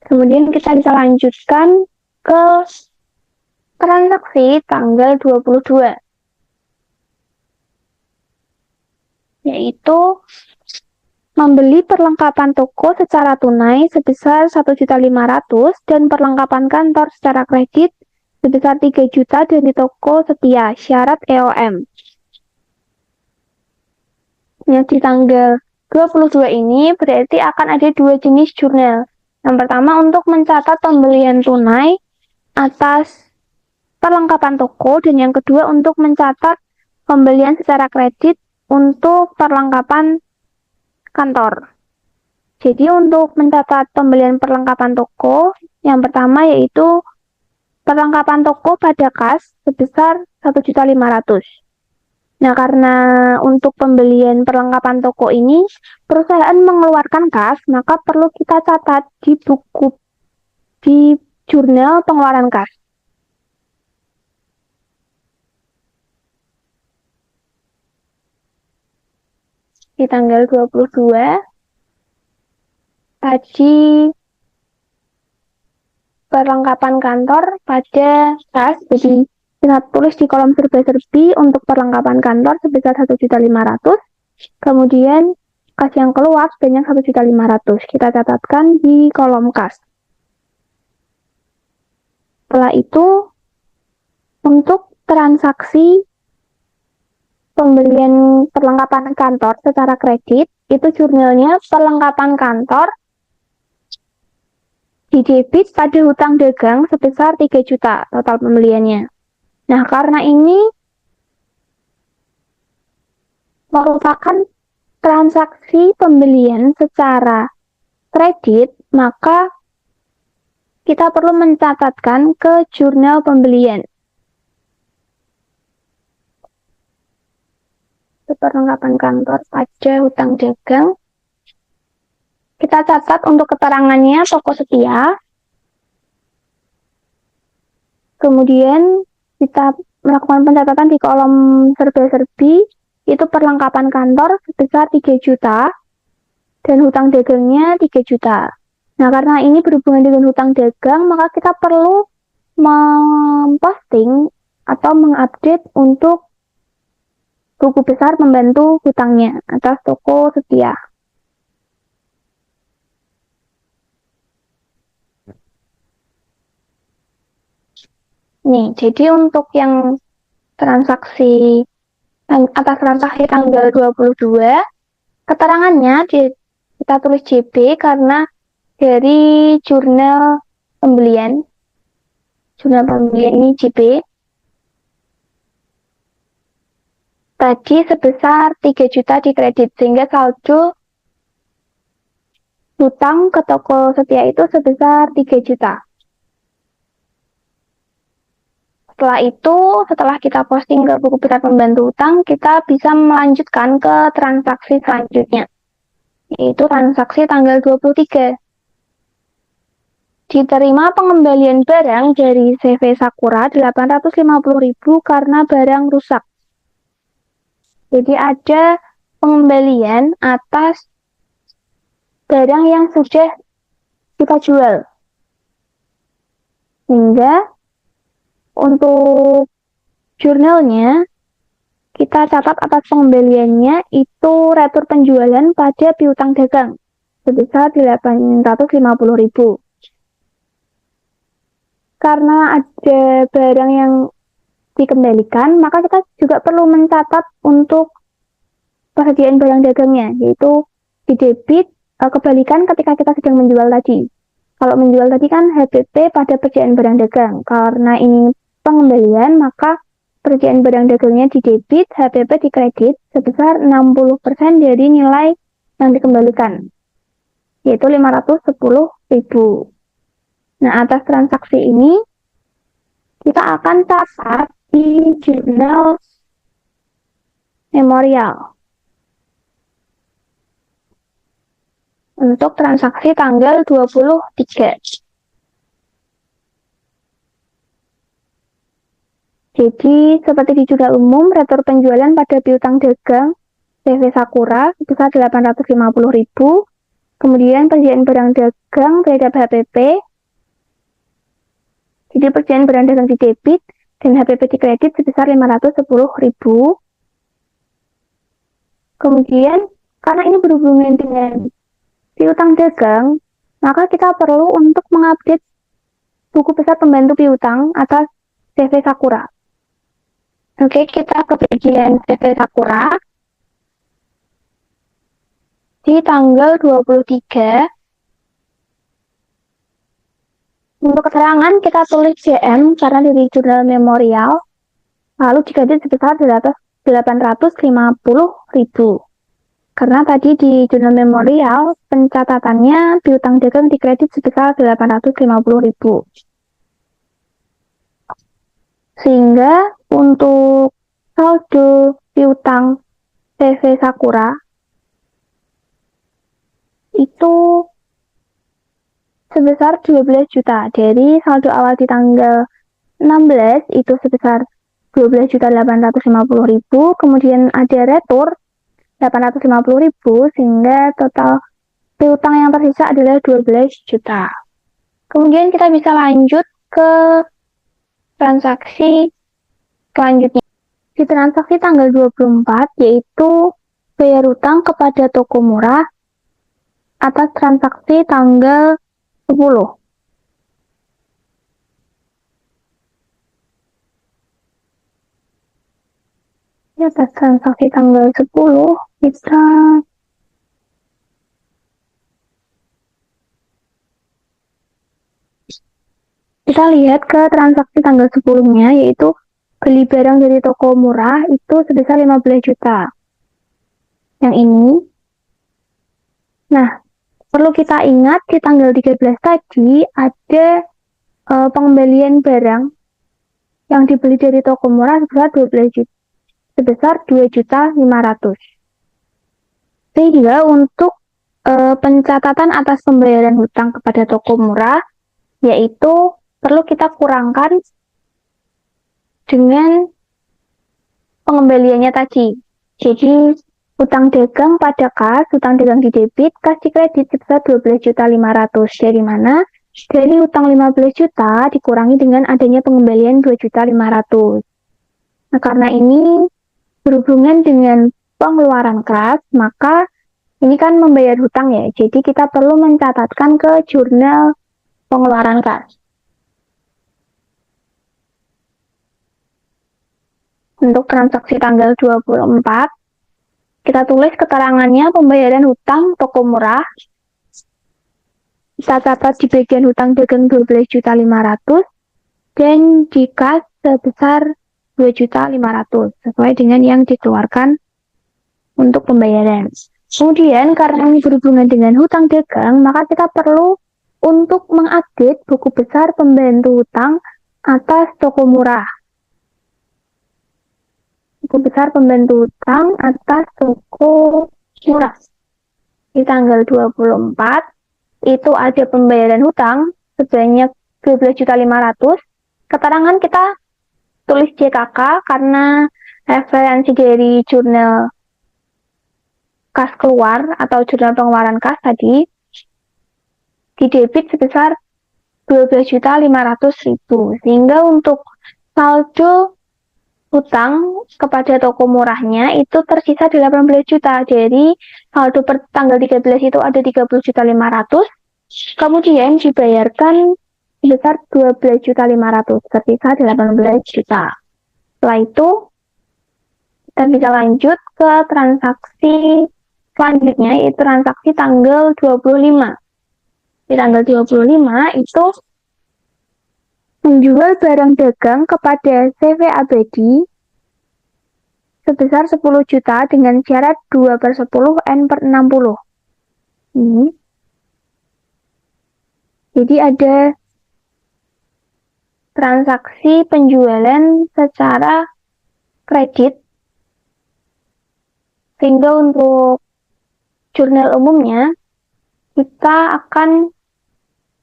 [SPEAKER 1] Kemudian kita bisa lanjutkan ke transaksi tanggal 22, yaitu membeli perlengkapan toko secara tunai sebesar 1.500.000 dan perlengkapan kantor secara kredit sebesar 3 juta dari toko setia, syarat EOM. Nah, di tanggal 22 ini berarti akan ada dua jenis jurnal. Yang pertama untuk mencatat pembelian tunai atas perlengkapan toko, dan yang kedua untuk mencatat pembelian secara kredit untuk perlengkapan kantor. Jadi untuk mencatat pembelian perlengkapan toko, yang pertama yaitu perlengkapan toko pada kas sebesar 1.500.000. Nah, karena untuk pembelian perlengkapan toko ini perusahaan mengeluarkan kas, maka perlu kita catat di buku di jurnal pengeluaran kas. Di tanggal 22 tadi perlengkapan kantor pada kas, jadi kita tulis di kolom serba-serbi untuk perlengkapan kantor sebesar 1.500.000. Kemudian kas yang keluar sebanyak 1.500.000. Kita catatkan di kolom kas. Setelah itu, untuk transaksi pembelian perlengkapan kantor secara kredit, itu jurnalnya perlengkapan kantor didebit pada hutang dagang sebesar 3 juta total pembeliannya. Nah, karena ini merupakan transaksi pembelian secara kredit, maka kita perlu mencatatkan ke jurnal pembelian. Perlengkapan kantor pada hutang dagang. Kita catat untuk keterangannya toko setia. Kemudian kita melakukan pencatatan di kolom serba-serbi, itu perlengkapan kantor sebesar 3 juta dan hutang dagangnya 3 juta. Nah, karena ini berhubungan dengan hutang dagang, maka kita perlu memposting atau mengupdate untuk buku besar pembantu hutangnya atas toko setia. Nih, jadi untuk yang transaksi atas transaksi tanggal 22, keterangannya kita tulis JB karena dari jurnal pembelian. Jurnal pembelian ini JB. Tadi sebesar 3 juta di kredit, sehingga saldo hutang ke toko setia itu sebesar 3 juta. Setelah itu, setelah kita posting ke buku besar pembantu hutang, kita bisa melanjutkan ke transaksi selanjutnya, yaitu transaksi tanggal 23. Diterima pengembalian barang dari CV Sakura 850.000 karena barang rusak. Jadi ada pengembalian atas barang yang sudah kita jual. Sehingga untuk jurnalnya, kita catat atas pengembaliannya itu retur penjualan pada piutang dagang sebesar 850.000. Karena ada barang yang dikembalikan, maka kita juga perlu mencatat untuk persediaan barang dagangnya, yaitu didebit kebalikan ketika kita sedang menjual tadi. Kalau menjual tadi kan HPP pada persediaan barang dagang. Karena ini pengembalian, maka persediaan barang dagangnya didebit, HPP dikredit sebesar 60% dari nilai yang dikembalikan, yaitu 510.000. Nah, atas transaksi ini kita akan catat di jurnal memorial untuk transaksi tanggal 23. Jadi, seperti di jurnal umum, retur penjualan pada piutang dagang CV Sakura sebesar 850.000, kemudian persediaan barang dagang terhadap HPP, jadi persediaan barang dagang didebit dan HPP dikredit sebesar 510.000. Kemudian, karena ini berhubungan dengan piutang dagang, maka kita perlu untuk mengupdate buku besar pembantu piutang atas CV Sakura. Oke, kita ke bagian CV Sakura. di tanggal 23. Untuk keterangan kita tulis JM karena dari jurnal memorial, lalu dikredit sebesar 850.000. Karena tadi di jurnal memorial pencatatannya piutang dagang dikredit sebesar 850.000. Sehingga untuk saldo piutang CV Sakura itu sebesar 12 juta. Dari saldo awal di tanggal 16 itu sebesar 12.850.000, kemudian ada retur 850.000, sehingga total piutang yang tersisa adalah 12 juta. Kemudian kita bisa lanjut ke transaksi selanjutnya. Di transaksi tanggal 24, yaitu bayar utang kepada toko murah atas transaksi tanggal 10. Di atas transaksi tanggal 10, kita lihat ke transaksi tanggal 10-nya, yaitu beli barang dari toko murah itu sebesar 15 juta. Yang ini. Nah, perlu kita ingat di tanggal 13 tadi ada pengembalian barang yang dibeli dari toko murah sebesar 2.500.000. Sehingga untuk pencatatan atas pembayaran hutang kepada toko murah, yaitu perlu kita kurangkan dengan pengembaliannya tadi. Jadi hutang dagang pada kas, hutang dagang di debit, kas di kredit sebesar 12.500.000. Dari mana? Dari hutang 15 juta dikurangi dengan adanya pengembalian 2.500.000. Nah, karena ini berhubungan dengan pengeluaran kas, maka ini kan membayar hutang ya. Jadi kita perlu mencatatkan ke jurnal pengeluaran kas. Untuk transaksi tanggal 24, kita tulis keterangannya pembayaran hutang toko murah. Kita catat di bagian hutang dagang 12.500.000 dan di kas sebesar 2.500.000 sesuai dengan yang dikeluarkan untuk pembayaran. Kemudian karena ini berhubungan dengan hutang dagang, maka kita perlu untuk mengupdate buku besar pembantu hutang atas toko murah. Buku besar pembantu hutang atas toko murah. Di tanggal 24 itu ada pembayaran hutang sebanyak 12.500.000. Keterangan kita tulis JKK karena referensi dari jurnal kas keluar atau jurnal pengeluaran kas tadi. Di debit sebesar 12.500.000. Sehingga untuk saldo hutang kepada toko murahnya itu tersisa 18 juta. Jadi saldo per tanggal 13 itu ada 30.500.000. Kemudian dibayarkan sebesar 12.500.000. Tersisa 18 juta. Setelah itu kita bisa lanjut ke transaksi selanjutnya, yaitu transaksi tanggal 25. Di tanggal 25 itu menjual barang dagang kepada CV Abadi sebesar 10 juta dengan syarat 2/10 N/60. Ini. Jadi ada transaksi penjualan secara kredit, sehingga untuk jurnal umumnya kita akan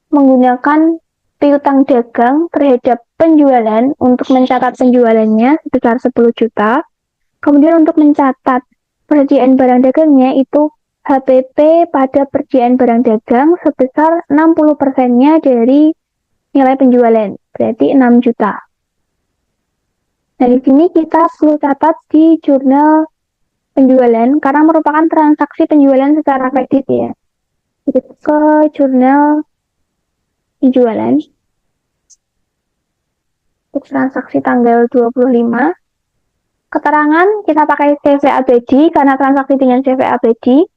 [SPEAKER 1] menggunakan piutang dagang terhadap penjualan untuk mencatat penjualannya sebesar 10 juta. Kemudian untuk mencatat persediaan barang dagangnya itu HPP pada persediaan barang dagang sebesar 60%-nya dari nilai penjualan, berarti 6 juta. Nah, di sini kita perlu catat di jurnal penjualan karena merupakan transaksi penjualan secara kredit ya. Jadi ke jurnal penjualan untuk transaksi tanggal 25. Keterangan kita pakai CV Abadi karena transaksi dengan CV Abadi.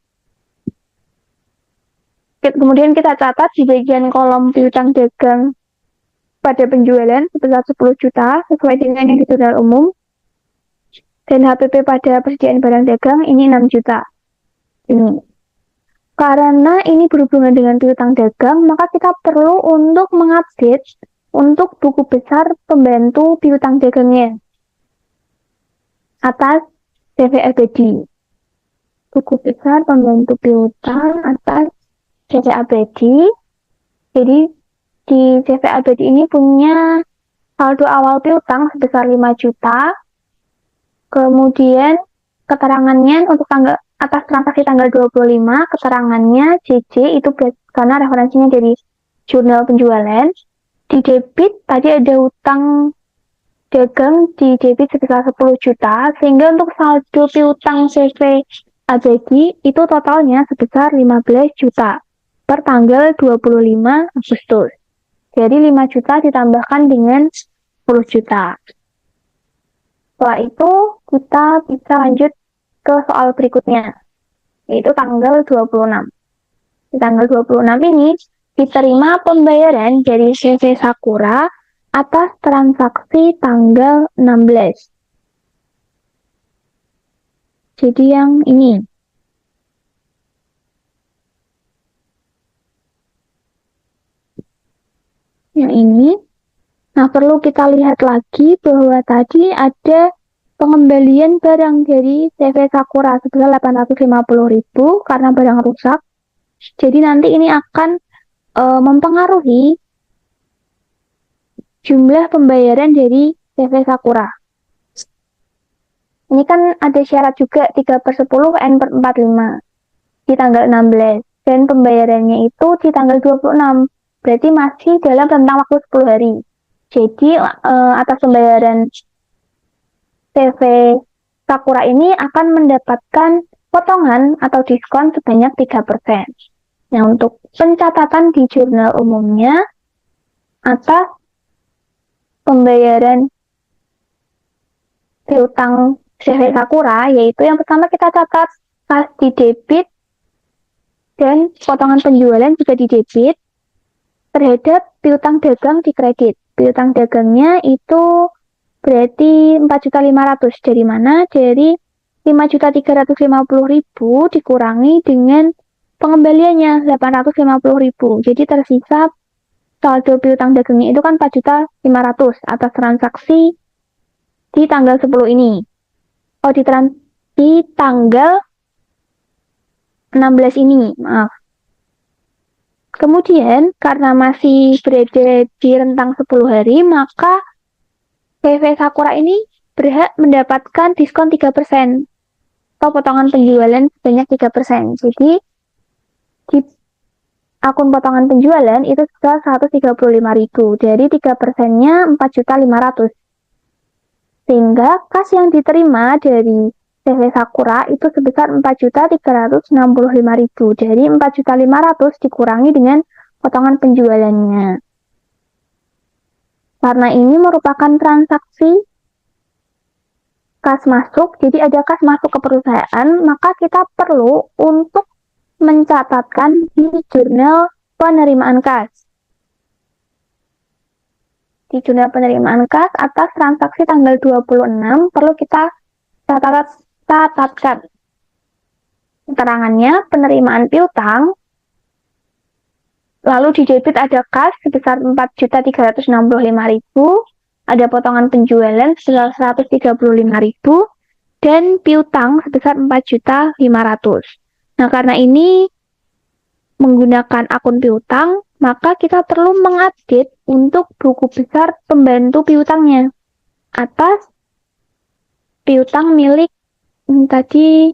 [SPEAKER 1] Kemudian kita catat di bagian kolom piutang dagang pada penjualan sebesar 10 juta sesuai dengan yang di jurnal umum. Dan HPP pada persediaan barang dagang ini 6 juta. Ini. Karena ini berhubungan dengan piutang dagang, maka kita perlu untuk mengupdate untuk buku besar pembantu piutang dagangnya atas CV abadi. Buku besar pembantu piutang atas CV abadi. Jadi di CV abadi ini punya saldo awal piutang sebesar 5 juta. Kemudian keterangannya untuk tanggal atas transaksi tanggal 25, keterangannya JJ itu karena referensinya dari jurnal penjualan. Di debit tadi ada utang dagang di debit sebesar 10 juta, sehingga untuk saldo piutang CV abadi itu totalnya sebesar 15 juta per tanggal 25 Agustus. Jadi 5 juta ditambahkan dengan 10 juta. Setelah itu kita bisa lanjut ke soal berikutnya, yaitu tanggal 26. Di tanggal 26 ini diterima pembayaran dari CV Sakura atas transaksi tanggal 16. Jadi yang ini. Yang ini. Nah, perlu kita lihat lagi bahwa tadi ada pengembalian barang dari CV Sakura sebesar 850.000 karena barang rusak. Jadi nanti ini akan mempengaruhi jumlah pembayaran dari CV Sakura. Ini kan ada syarat juga 3/10 N/45 di tanggal 16 dan pembayarannya itu di tanggal 26. Berarti masih dalam rentang waktu 10 hari. Jadi atas pembayaran CV Sakura ini akan mendapatkan potongan atau diskon sebanyak 3%. Nah, untuk pencatatan di jurnal umumnya atas pembayaran piutang CV Sakura, yaitu yang pertama kita catat kas di debit dan potongan penjualan juga di debit terhadap piutang dagang di kredit. Piutang dagangnya itu berarti 4.500.000 dari mana? Dari 5.350.000 dikurangi dengan pengembaliannya 850.000. Jadi tersisa saldo piutang dagangnya itu kan 4.500.000 atas transaksi di tanggal 10 ini. Oh, di tanggal 16 ini, maaf. Kemudian, karena masih berada di rentang 10 hari, maka CV Sakura ini berhak mendapatkan diskon 3% atau potongan penjualan sebanyak 3%. Jadi, di akun potongan penjualan itu sebesar 135.000. Dari 3%-nya 4.500.000. Sehingga kas yang diterima dari CV Sakura itu sebesar 4.365.000. Jadi 4.500.000 dikurangi dengan potongan penjualannya. Karena ini merupakan transaksi kas masuk, jadi ada kas masuk ke perusahaan, maka kita perlu untuk mencatatkan di jurnal penerimaan kas. Di jurnal penerimaan kas atas transaksi tanggal 26 perlu kita catatkan keterangannya penerimaan piutang, lalu di debit ada kas sebesar 4.365.000, ada potongan penjualan sebesar 135.000 dan piutang sebesar 4.500.000. Nah, karena ini menggunakan akun piutang, maka kita perlu mengupdate untuk buku besar pembantu piutangnya atas piutang milik tadi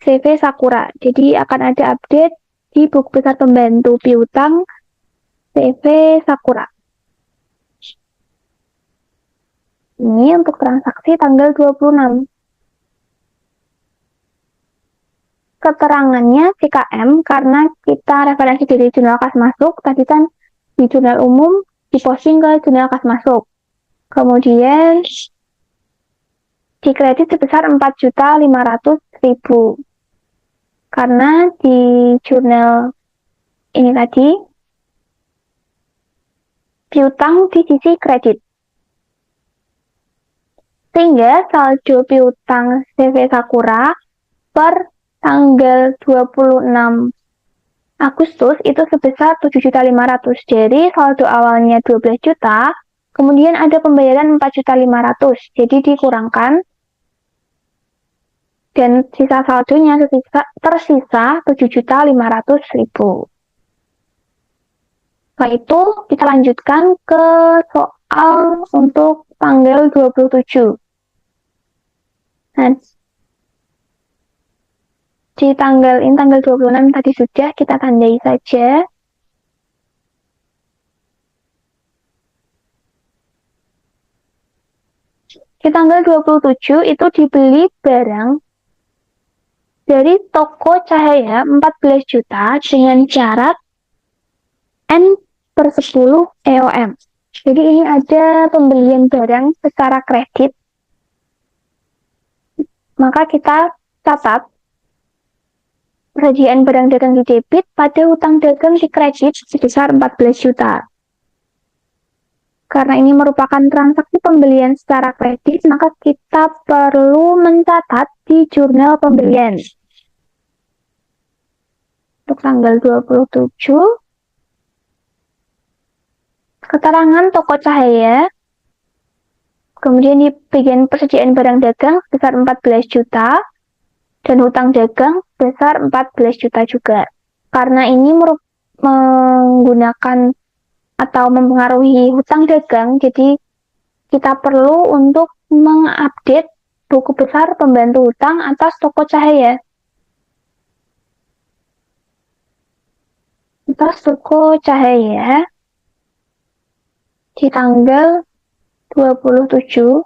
[SPEAKER 1] CV Sakura. Jadi akan ada update di buku besar pembantu piutang CV Sakura. Ini untuk transaksi tanggal 26. Keterangannya CKM karena kita referensi dari jurnal kas masuk, tadi kan di jurnal umum diposting ke jurnal kas masuk. Kemudian di kredit sebesar 4.500.000. Karena di jurnal ini tadi, piutang di sisi kredit. Sehingga saldo piutang CV Sakura per tanggal 26 Agustus itu sebesar 7.500.000. Jadi saldo awalnya 12 juta, kemudian ada pembayaran 4.500.000. Jadi dikurangkan dan sisa saldonya tersisa 7.500.000. Setelah itu kita lanjutkan ke soal untuk tanggal 27. Nah, di tanggal 26 tadi sudah kita tandai saja. Di tanggal 27 itu dibeli barang dari toko Cahaya 14 juta dengan syarat N/10 EOM. Jadi ini ada pembelian barang secara kredit. Maka kita catat persediaan barang dagang di debit pada hutang dagang di kredit sebesar 14 juta. Karena ini merupakan transaksi pembelian secara kredit, maka kita perlu mencatat di jurnal pembelian. Untuk tanggal 27, keterangan toko Cahaya, kemudian di bagian persediaan barang dagang sebesar 14 juta, dan hutang dagang sebesar 14 juta juga. Karena ini menggunakan atau mempengaruhi hutang dagang, jadi kita perlu untuk mengupdate buku besar pembantu hutang atas toko Cahaya. Atas toko Cahaya di tanggal 27.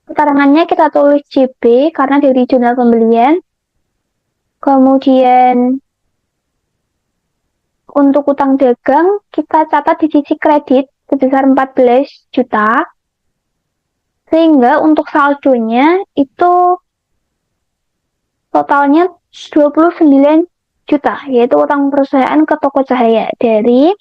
[SPEAKER 1] Keterangannya kita tulis CB karena dari jurnal pembelian. Kemudian untuk utang dagang kita catat di sisi kredit sebesar 14 juta. Sehingga untuk saldonya itu totalnya 29 juta, yaitu utang perusahaan ke toko Cahaya. Dari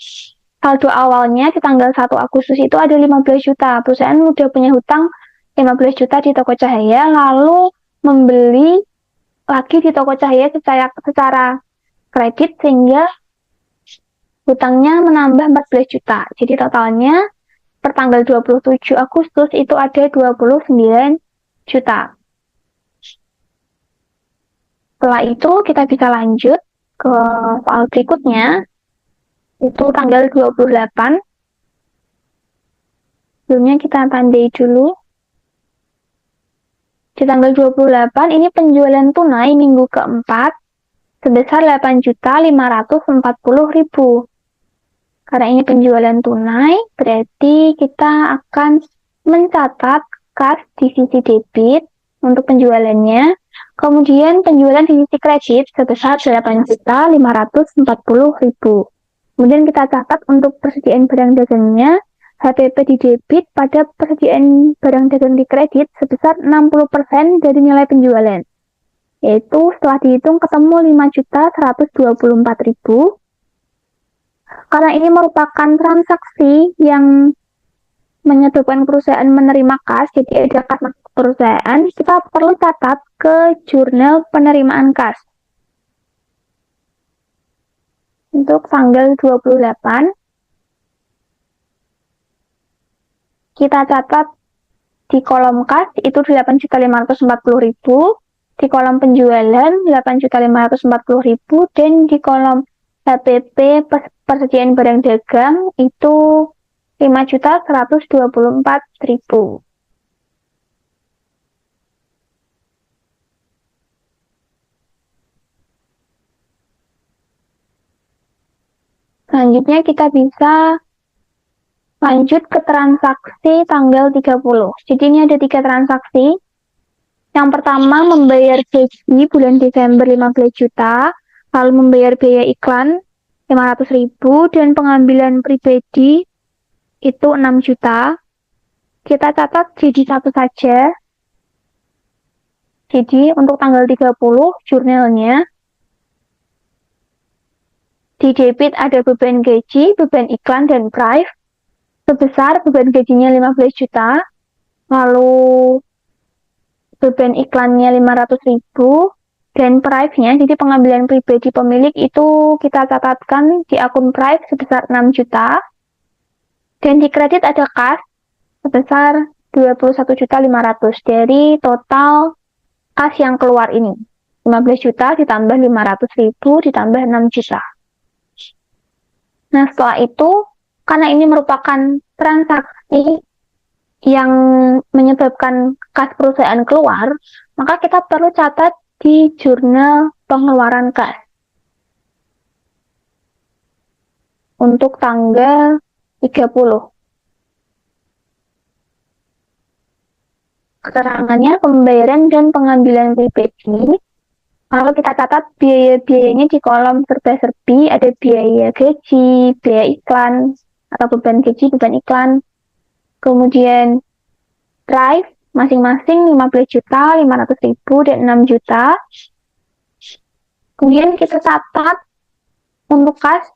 [SPEAKER 1] saldo awalnya di tanggal 1 Agustus itu ada 15 juta. Perusahaan udah punya hutang 15 juta di toko Cahaya, lalu membeli lagi di toko Cahaya secara kredit sehingga hutangnya menambah 14 juta. Jadi totalnya per tanggal 27 Agustus itu ada 29 juta. Setelah itu kita bisa lanjut ke soal berikutnya, itu tanggal 28. Sebelumnya kita tandai dulu. Di tanggal 28 ini penjualan tunai minggu keempat sebesar 8.540.000. Karena ini penjualan tunai, berarti kita akan mencatat kas di sisi debit untuk penjualannya. Kemudian penjualan di sisi kredit sebesar 8.540.000. Kemudian kita catat untuk persediaan barang dagangnya, HPP di debit pada persediaan barang dagang di kredit sebesar 60% dari nilai penjualan. Yaitu setelah dihitung ketemu 5.124.000. Karena ini merupakan transaksi yang menyebabkan perusahaan menerima kas, jadi ada kas masuk ke perusahaan, kita perlu catat ke jurnal penerimaan kas. Untuk tanggal 28, kita catat di kolom kas itu 8.540.000, di kolom penjualan 8.540.000, dan di kolom HPP persediaan barang dagang itu 5.124.000. Selanjutnya kita bisa lanjut ke transaksi tanggal 30. Jadi ini ada 3 transaksi. Yang pertama membayar gaji bulan Desember 15 juta, lalu membayar biaya iklan 500.000, dan pengambilan pribadi itu 6 juta. Kita catat jadi satu saja. Jadi untuk tanggal 30 jurnalnya di debit ada beban gaji, beban iklan, dan prive. Sebesar beban gajinya 15 juta, lalu beban iklannya 500.000, dan prive-nya, jadi pengambilan pribadi pemilik itu kita catatkan di akun prive sebesar 6 juta, dan di kredit ada kas sebesar 21.500.000 dari total kas yang keluar ini. 15 juta ditambah 500.000 ditambah 6 juta. Nah, setelah itu, karena ini merupakan transaksi yang menyebabkan kas perusahaan keluar, maka kita perlu catat di jurnal pengeluaran kas. Untuk tanggal 30. Keterangannya pembayaran dan pengambilan pribadi. Kalau kita catat biaya-biayanya di kolom serba-serbi, ada biaya gaji, biaya iklan, atau beban gaji, beban iklan. Kemudian drive, masing-masing 15 juta, 500.000, dan 6 juta. Kemudian kita catat untuk kas,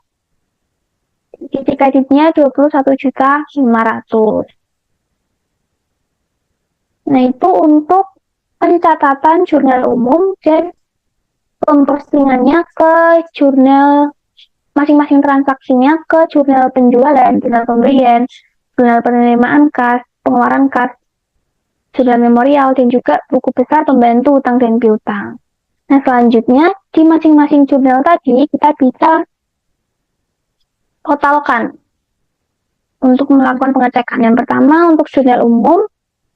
[SPEAKER 1] isi kreditnya 21.500.000. Nah, itu untuk pencatatan jurnal umum dan pempostingannya ke jurnal masing-masing transaksinya ke jurnal penjualan, jurnal pembelian, jurnal penerimaan kas, pengeluaran kas, jurnal memorial, dan juga buku besar pembantu utang dan piutang. Nah, selanjutnya di masing-masing jurnal tadi kita bisa totalkan untuk melakukan pengecekan. Yang pertama untuk jurnal umum,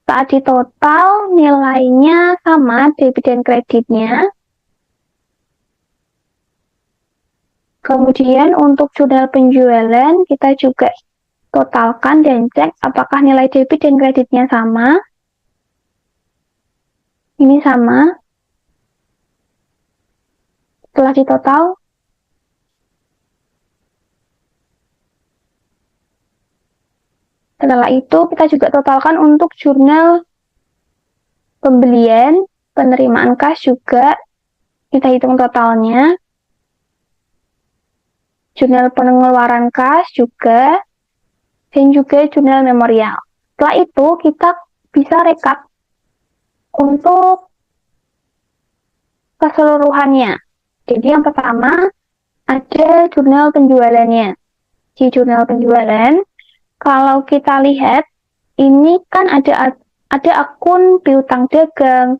[SPEAKER 1] saat ditotal nilainya sama debit dan kreditnya. Kemudian untuk jurnal penjualan kita juga totalkan dan cek apakah nilai debit dan kreditnya sama. Ini sama. Setelah ditotal, setelah itu kita juga totalkan untuk jurnal pembelian, penerimaan kas juga kita hitung totalnya. Jurnal pengeluaran kas juga, dan juga jurnal memorial. Setelah itu kita bisa rekap untuk keseluruhannya. Jadi yang pertama ada jurnal penjualannya. Di jurnal penjualan, kalau kita lihat, ini kan ada akun piutang dagang,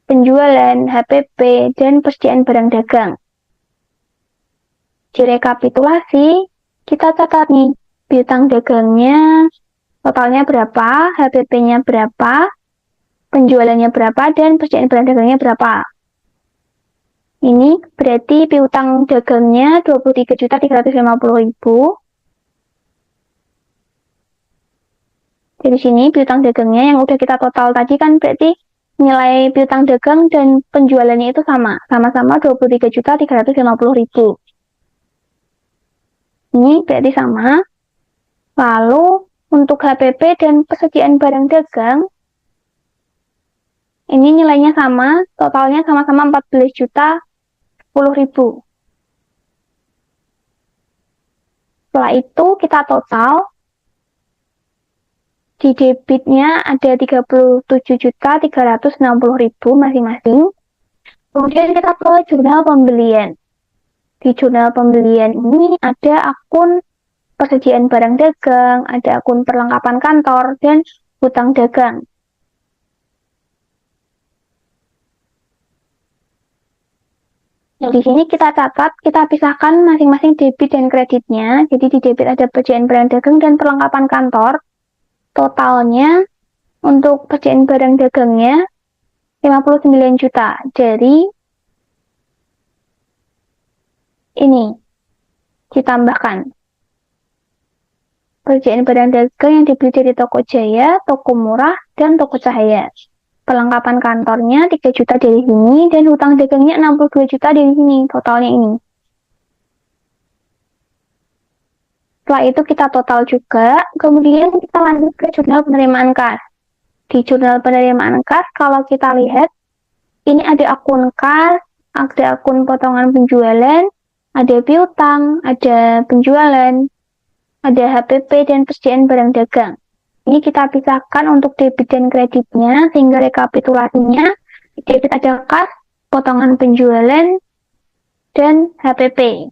[SPEAKER 1] penjualan, HPP, dan persediaan barang dagang. Direkapitulasi, kita catat nih, piutang dagangnya totalnya berapa, HPP-nya berapa, penjualannya berapa, dan persediaan barang dagangnya berapa. Ini berarti piutang dagangnya 23.350.000. Dari sini piutang dagangnya yang udah kita total tadi kan berarti nilai piutang dagang dan penjualannya itu sama-sama 23.350.000. Ini berarti sama. Lalu untuk HPP dan persediaan barang dagang, ini nilainya sama, totalnya sama-sama 14.010.000. Setelah itu kita total, di debitnya ada 37.360.000 masing-masing. Kemudian kita ke jurnal pembelian. Di jurnal pembelian ini ada akun persediaan barang dagang, ada akun perlengkapan kantor, dan hutang dagang. Nah, di sini kita catat, kita pisahkan masing-masing debit dan kreditnya. Jadi di debit ada persediaan barang dagang dan perlengkapan kantor. Totalnya untuk persediaan barang dagangnya 59 juta. Dari ini ditambahkan persediaan barang dagang yang dibeli dari toko Jaya, toko murah, dan toko Cahaya. Perlengkapan kantornya 3 juta dari sini, dan hutang dagangnya 62 juta dari sini, totalnya ini. Setelah itu kita total juga, kemudian kita lanjut ke jurnal penerimaan kas. Di jurnal penerimaan kas, kalau kita lihat, Ini ada akun kas, ada akun potongan penjualan, ada piutang, ada penjualan, ada HPP, dan persediaan barang dagang. Ini kita pisahkan untuk debit dan kreditnya, sehingga rekapitulasinya, debit ada kas, potongan penjualan, dan HPP.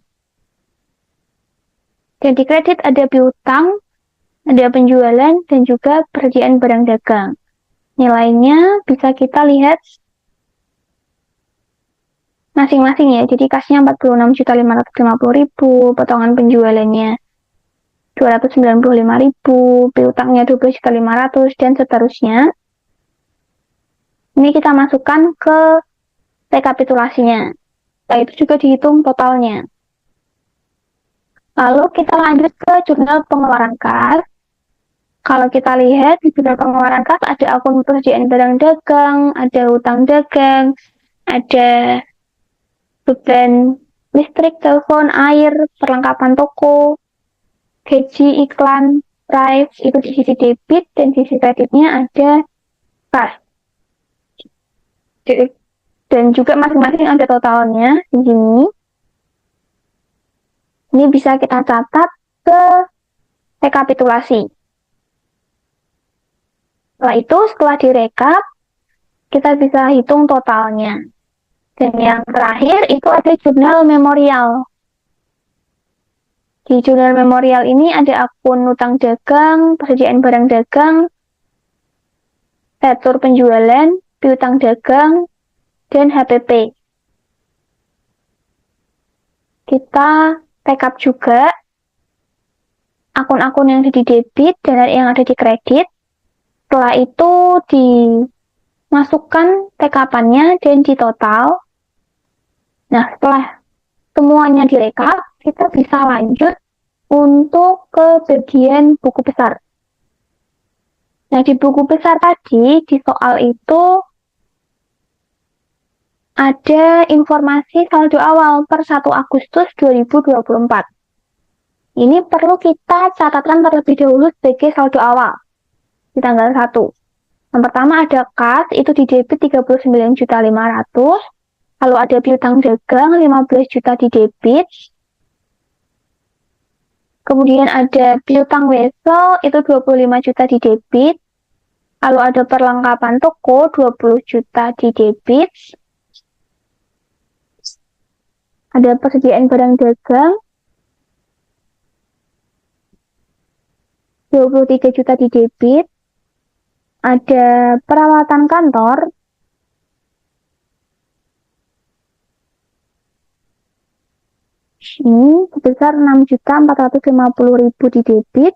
[SPEAKER 1] Dan di kredit ada piutang, ada penjualan, dan juga persediaan barang dagang. Nilainya bisa kita lihat masing-masing ya. Jadi kasnya 46.550.000, potongan penjualannya 295.000, piutangnya 12.500.000, dan seterusnya. Ini kita masukkan ke rekapitulasinya. Setelah itu juga dihitung totalnya. Lalu kita lanjut ke jurnal pengeluaran kas. Kalau kita lihat di jurnal pengeluaran kas ada akun persediaan barang dagang, ada hutang dagang, ada beban listrik, telepon, air, perlengkapan toko, gaji, iklan, price, itu di sisi debit, dan di sisi kreditnya ada kas. Dan juga masing-masing ada totalnya di sini. Ini bisa kita catat ke rekapitulasi. Setelah itu, setelah direkap, kita bisa hitung totalnya. Dan yang terakhir itu ada jurnal memorial. Di jurnal memorial ini ada akun utang dagang, persediaan barang dagang, retur penjualan, piutang dagang, dan HPP. Kita rekap juga akun-akun yang ada di debit dan yang ada di kredit. Setelah itu dimasukkan rekapannya dan ditotal. Nah, setelah semuanya direkap, kita bisa lanjut untuk ke bagian buku besar. Nah, di buku besar tadi, di soal itu ada informasi saldo awal per 1 Agustus 2024. Ini perlu kita catatkan terlebih dahulu sebagai saldo awal di tanggal 1. Yang pertama ada kas, itu di debit 39.500.000. Lalu ada piutang dagang 15 juta di debit. Kemudian ada piutang wesel, itu 25 juta di debit. Lalu ada perlengkapan toko 20 juta di debit. Ada persediaan barang dagang 23 juta di debit. Ada perawatan kantor ini sebesar 6.450.000 di debit.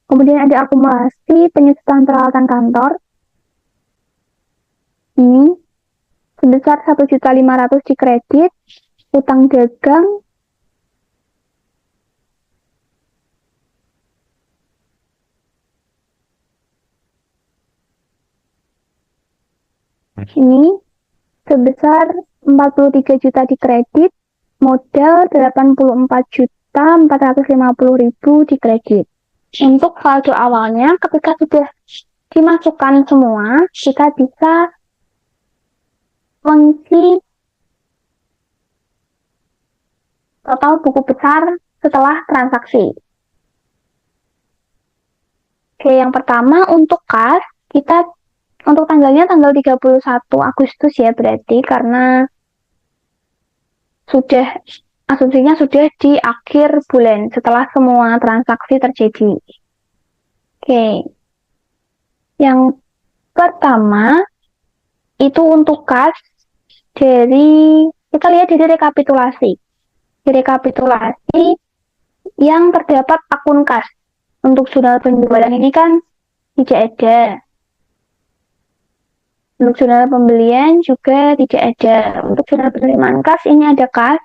[SPEAKER 1] Kemudian ada akumulasi penyusutan peralatan kantor ini sebesar 1.500.000 di kredit. Utang dagang ini sebesar 43 juta di kredit, modal 84.450.000 di kredit. Untuk saldo awalnya, ketika sudah dimasukkan semua, kita bisa mengisi total buku besar setelah transaksi. Oke, yang pertama untuk kas, kita untuk tanggalnya tanggal 31 Agustus ya berarti, karena asumsinya sudah di akhir bulan setelah semua transaksi terjadi. Oke. Yang pertama itu untuk kas kita lihat dari rekapitulasi. Di rekapitulasi yang terdapat akun kas. Untuk jurnal penjualan ini kan tidak ada. Untuk jurnal pembelian juga tidak ada. Untuk jurnal penerimaan kas ini ada kas.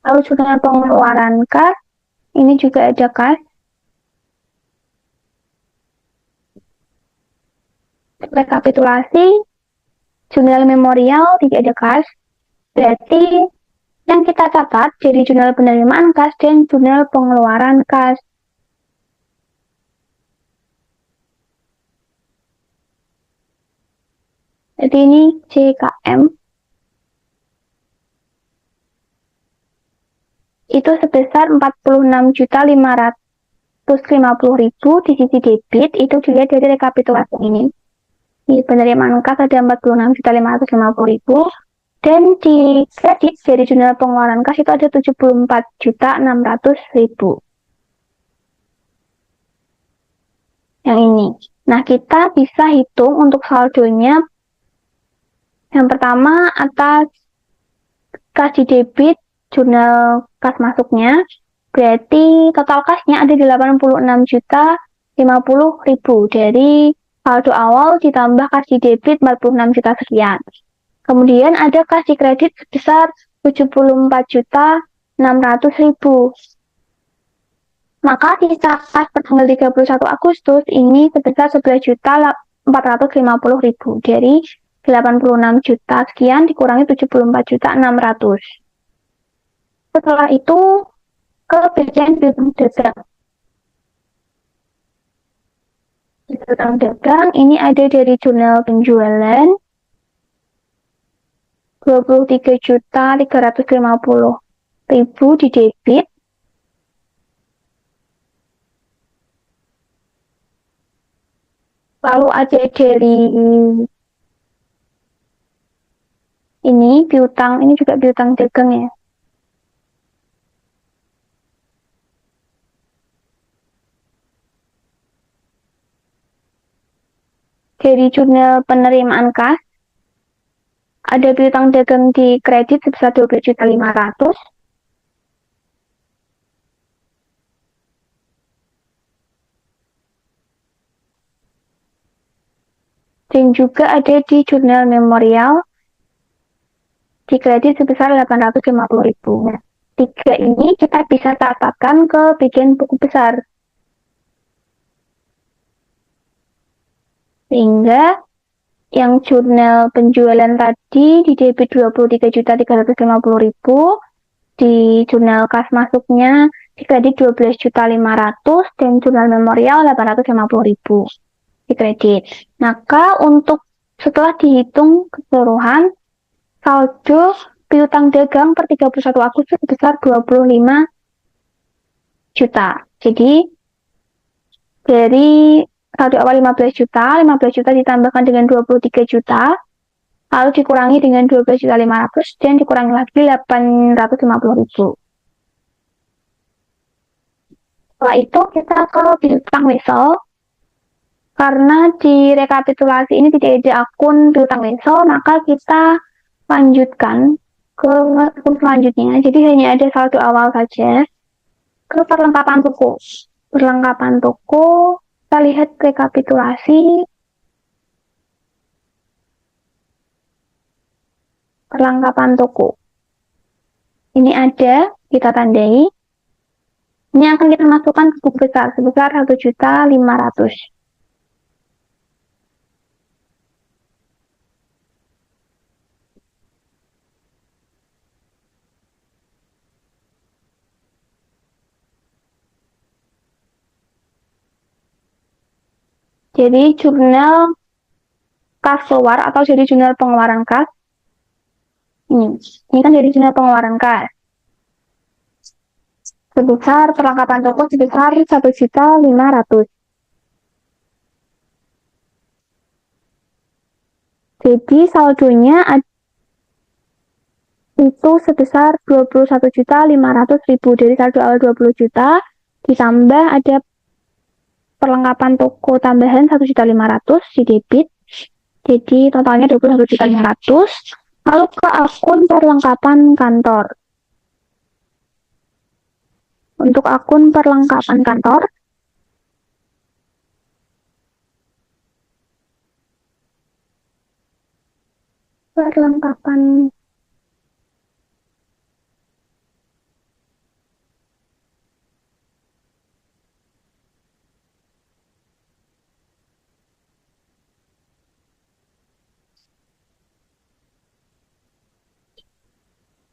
[SPEAKER 1] Lalu jurnal pengeluaran kas ini juga ada kas. Rekapitulasi jurnal memorial tidak ada kas. Berarti yang kita catat dari jurnal penerimaan kas dan jurnal pengeluaran kas. Jadi ini JKM itu sebesar 46.550.000 di sisi debit, itu dilihat dari rekapitulasi ini. Di penerimaan kas ada 46.550.000, dan di kredit dari jurnal pengeluaran kas itu ada 74.600.000. Yang ini. Nah, kita bisa hitung untuk saldonya. Yang pertama, atas kas di debit jurnal kas masuknya, berarti total kasnya ada 86.050.000 dari saldo awal ditambah kas di debit 46 juta sekian. Kemudian ada kas di kredit sebesar 74.600.000. Maka sisa kas per tanggal 31 Agustus ini sebesar 11.450.000 dari 86 juta sekian dikurangi 74.600. Setelah itu ke bagian piutang dagang. Piutang dagang ini ada dari jurnal penjualan 23.350.000 di debit. Lalu ada dari ini piutang, ini juga piutang dagang ya. Dari jurnal penerimaan kas ada piutang dagang di kredit sebesar 12.500.000. Dan juga ada di jurnal memorial di kredit sebesar 850.000. Nah, tiga ini kita bisa catatkan ke bagian buku besar. Sehingga yang jurnal penjualan tadi di debit 23.350.000, di jurnal kas masuknya di kredit 12.500.000 dan jurnal memorial 850.000 di kredit. Maka untuk setelah dihitung keseluruhan, saldo piutang dagang per 31 Agustus sebesar 25 juta. Jadi dari saldo awal 15 juta ditambahkan dengan 23 juta, lalu dikurangi dengan 12.500.000 dan dikurangi lagi 850.000. Setelah itu kita ke piutang wesel. Karena di rekapitulasi ini tidak ada akun piutang wesel, maka kita lanjutkan ke akun selanjutnya. Jadi hanya ada saldo awal saja. Ke perlengkapan toko. Perlengkapan toko, kita lihat rekapitulasi. Perlengkapan toko. Ini ada, kita tandai. Ini akan kita masukkan ke buku besar sebesar 1.500.000. Jadi jurnal kas keluar atau jadi jurnal pengeluaran kas. Ini kan jadi jurnal pengeluaran kas. Sebesar perlengkapan toko sebesar 1.500.000. Jadi saldonya itu sebesar 21.500.000 dari saldo awal 20 juta ditambah ada perlengkapan toko tambahan 1.500.000 di debit. Jadi totalnya 21.500.000. Lalu ke akun perlengkapan kantor. Untuk akun perlengkapan kantor,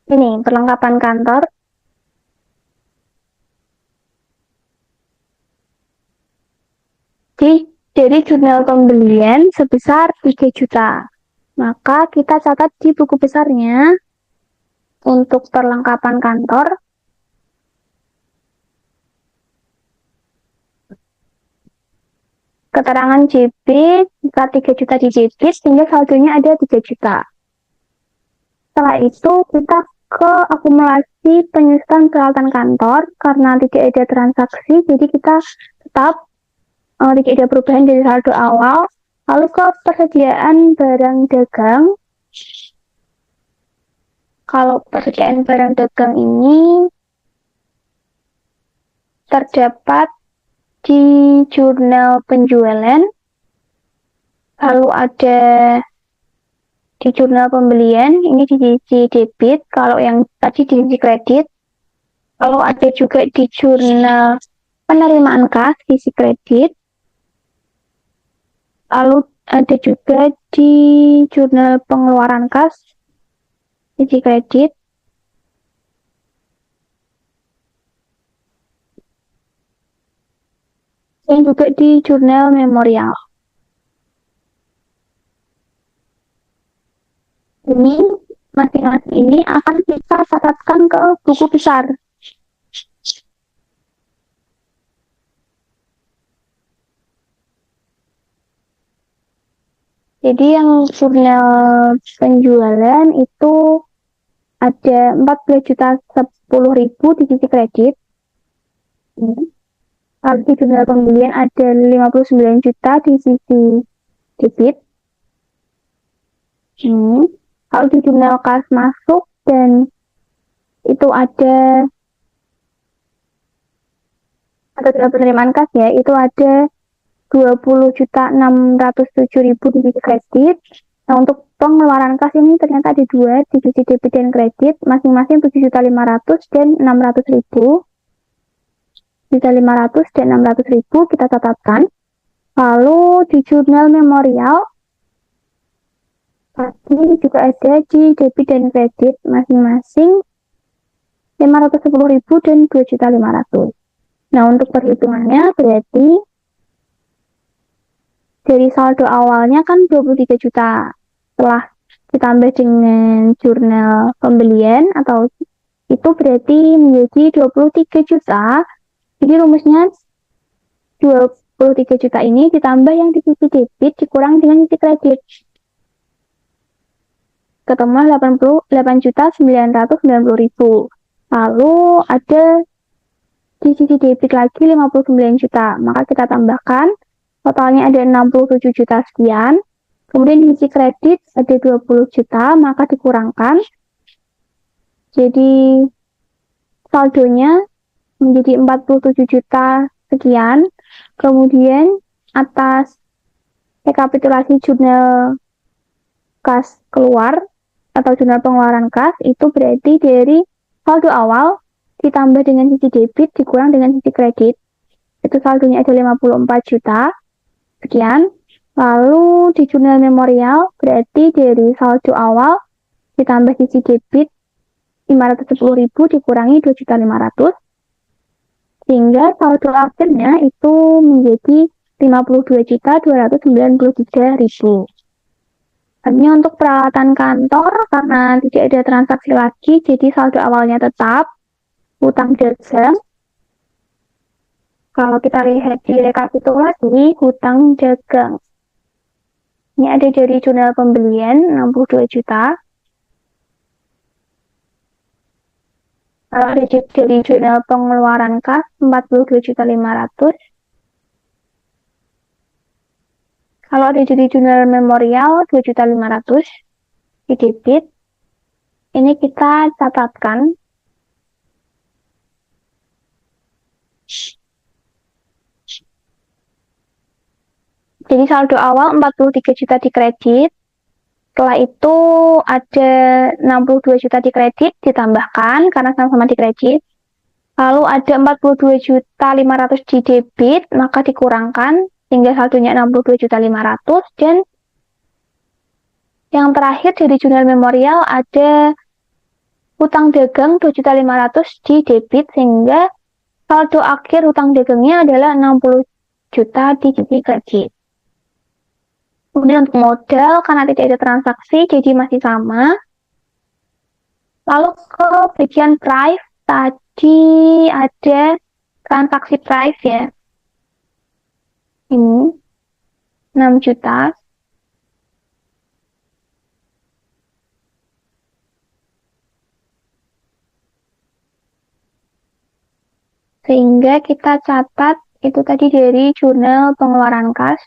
[SPEAKER 1] ini perlengkapan kantor. Dari jurnal pembelian sebesar 3 juta. Maka kita catat di buku besarnya untuk perlengkapan kantor. Keterangan debit, jika 3 juta di debit, sehingga saldonya ada 3 juta. Setelah itu kita ke akumulasi penyusutan peralatan kantor, karena tidak ada transaksi, jadi kita tetap tidak ada perubahan dari saldo awal. Lalu ke persediaan barang dagang. Kalau persediaan barang dagang ini terdapat di jurnal penjualan, lalu ada di jurnal pembelian, ini di sisi debit, kalau yang tadi di sisi kredit, lalu ada juga di jurnal penerimaan kas, sisi kredit, lalu ada juga di jurnal pengeluaran kas, sisi kredit, dan juga di jurnal memorial. Ini masing-masing ini akan kita catatkan ke buku besar. Jadi yang jurnal penjualan itu ada 14.010.000 di sisi kredit. Lalu di jurnal pembelian ada 59 juta di sisi debit. Lalu di jurnal kas masuk dan itu ada atau jurnal penerimaan kas ya, itu ada 20.607.000 di sisi kredit. Nah, untuk pengeluaran kas ini ternyata ada 2 di sisi debit dan kredit, masing-masing 7.500 dan 600.000. 7.500 dan 600.000 kita catatkan. Lalu di jurnal memorial tadi juga ada di debit dan kredit masing-masing 510.000 dan 2.500.000. Nah, untuk perhitungannya berarti dari saldo awalnya kan 23 juta. Setelah ditambah dengan jurnal pembelian atau itu berarti menjadi 23 juta. Jadi rumusnya 23 juta ini ditambah yang di sisi debit dikurang dengan sisi kredit. Ketemu 88.990.000. Lalu ada di sisi debit lagi 59 juta. Maka kita tambahkan totalnya ada 67 juta sekian. Kemudian di sisi kredit ada 20 juta, maka dikurangkan. Jadi saldonya menjadi 47 juta sekian. Kemudian atas rekapitulasi jurnal kas keluar atau jurnal pengeluaran kas itu berarti dari saldo awal ditambah dengan sisi debit dikurang dengan sisi kredit. Itu saldonya ada 54 juta sekian. Lalu di jurnal memorial berarti dari saldo awal ditambah sisi debit 510.000 dikurangi 2.500.000 sehingga saldo akhirnya itu menjadi 52.293.000. Artinya untuk peralatan kantor karena tidak ada transaksi lagi, jadi saldo awalnya tetap hutang dagang. Kalau kita lihat di rekapitulasi hutang dagang, ini ada dari jurnal pembelian 62 juta. Lalu ada dari jurnal pengeluaran kas 42.500.000. Kalau ada dari jurnal memorial 2.500.000 di debit. Ini kita catatkan. Jadi saldo awal 43 juta di kredit. Setelah itu ada 62 juta di kredit ditambahkan karena sama-sama di kredit. Lalu ada 42.500.000 di debit, maka dikurangkan sehingga saldonya 62.500.000. Dan yang terakhir dari jurnal memorial ada hutang dagang 2.500.000 di debit sehingga saldo akhir hutang dagangnya adalah 60 juta di sisi kredit. Kemudian untuk modal, karena tidak ada transaksi, jadi masih sama. Lalu ke bagian price, tadi ada transaksi price ya. Ini 6 juta. Sehingga kita catat itu tadi dari jurnal pengeluaran kas.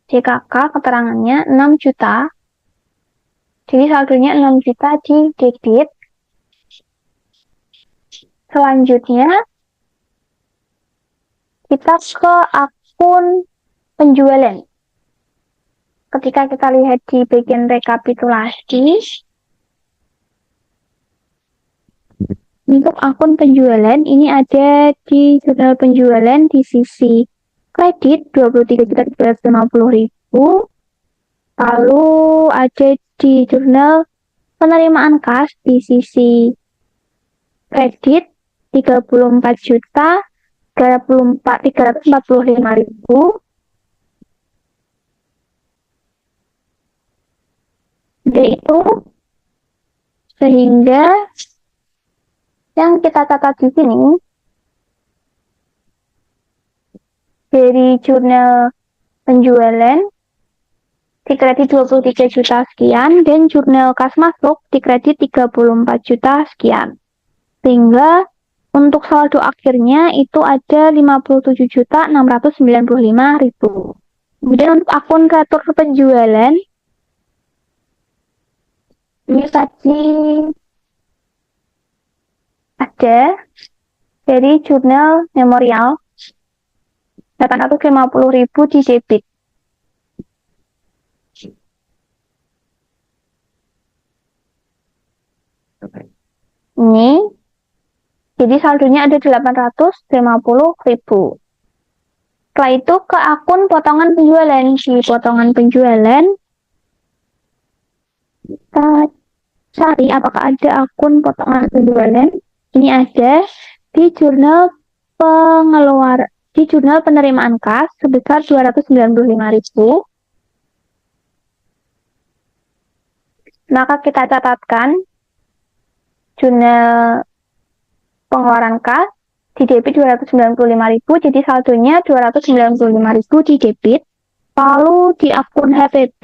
[SPEAKER 1] JKK keterangannya 6 juta. Jadi saldonya 6 juta di debit. Selanjutnya kita ke akun penjualan. Ketika kita lihat di bagian rekapitulasi, untuk akun penjualan ini ada di jurnal penjualan di sisi kredit 23.350.000. Lalu ada di jurnal penerimaan kas di sisi kredit 34 juta 345.000. Yaitu sehingga yang kita catat di sini dari jurnal penjualan di kredit 23 juta sekian dan jurnal kas masuk di kredit 34 juta sekian. Sehingga untuk saldo akhirnya itu ada 57.695.000. Kemudian untuk akun retur penjualan ini tadi ada dari jurnal memorial 850.000 di debit. Ini jadi saldonya ada 850.000. Setelah itu ke akun potongan penjualan. Di potongan penjualan kita cari apakah ada akun potongan penjualan. Ini ada di jurnal di jurnal penerimaan kas sebesar 295.000. Maka kita catatkan jurnal pengeluaran kas di debit 295.000, jadi saldonya 295.000 di debit. Lalu di akun HPP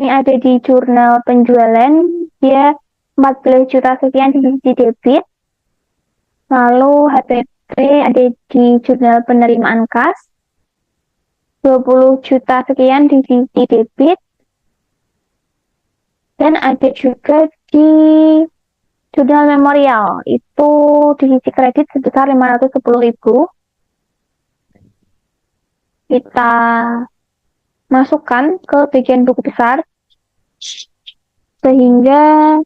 [SPEAKER 1] ini ada di jurnal penjualan, dia 14 juta sekian di debit. Lalu HPP ada di jurnal penerimaan kas 20 juta sekian di debit. Dan ada juga di jurnal memorial, itu di sisi kredit sebesar 510.000. Kita masukkan ke bagian buku besar. Sehingga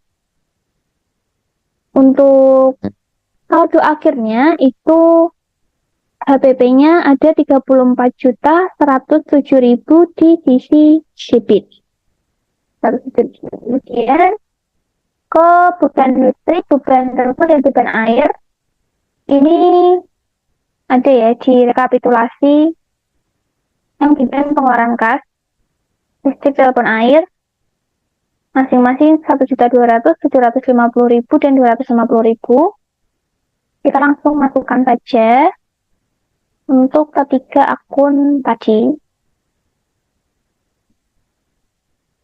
[SPEAKER 1] untuk saldo akhirnya itu HPP-nya ada 34.107.000 di sisi debit. Kemudian ke beban listrik, beban telepon, dan beban air. Ini ada ya di rekapitulasi yang beban pengeluaran kas, listrik, telepon, air masing-masing 1.200.000, 750.000, dan 250.000. Kita langsung masukkan saja untuk ketiga akun tadi.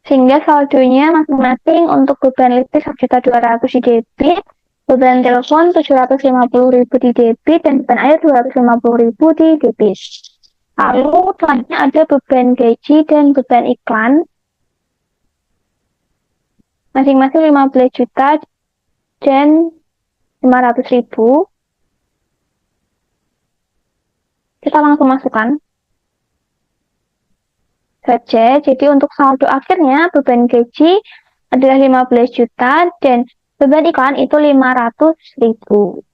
[SPEAKER 1] Sehingga saldonya masing-masing untuk beban listrik 1.200.000 di debit, beban telepon 750.000 di debit, dan beban air 250.000 di debit. Lalu selanjutnya ada beban gaji dan beban iklan, masing-masing 15 juta dan 500.000. Kita langsung masukkan saja. Jadi untuk saldo akhirnya beban gaji adalah 15 juta dan beban iklan itu 500.000.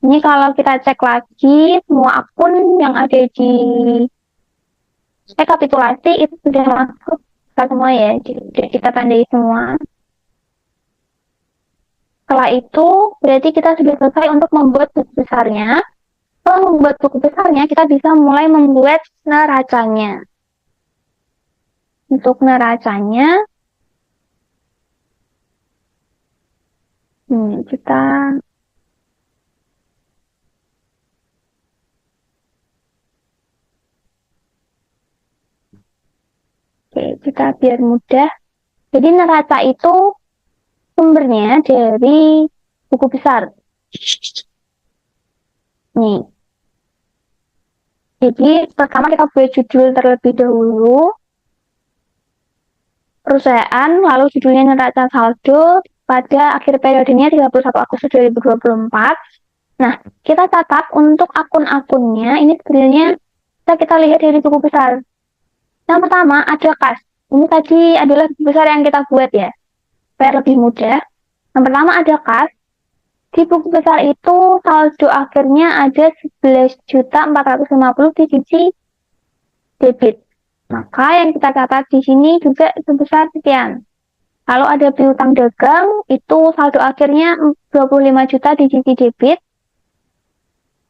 [SPEAKER 1] Ini kalau kita cek lagi semua akun yang ada di rekapitulasi itu sudah masuk semua ya, jadi kita tandai semua. Setelah itu berarti kita sudah selesai untuk membuat buku besarnya. Setelah membuat buku besarnya, kita bisa mulai membuat neracanya. Untuk neracanya, kita biar mudah. Jadi neraca itu sumbernya dari buku besar. Nih. Jadi pertama kita buat judul terlebih dahulu. Perusahaan, lalu judulnya neraca saldo pada akhir periodenya 31 Agustus 2024. Nah, kita catat untuk akun-akunnya, ini sebenarnya kita lihat dari buku besar. Yang pertama ada kas. Ini tadi adalah buku besar yang kita buat ya, biar lebih mudah. Yang pertama ada kas. Di buku besar itu saldo akhirnya ada 11.450 di sisi debit. Maka yang kita catat di sini juga sebesar sekian. Kalau ada piutang dagang, itu saldo akhirnya 25 juta di sisi debit.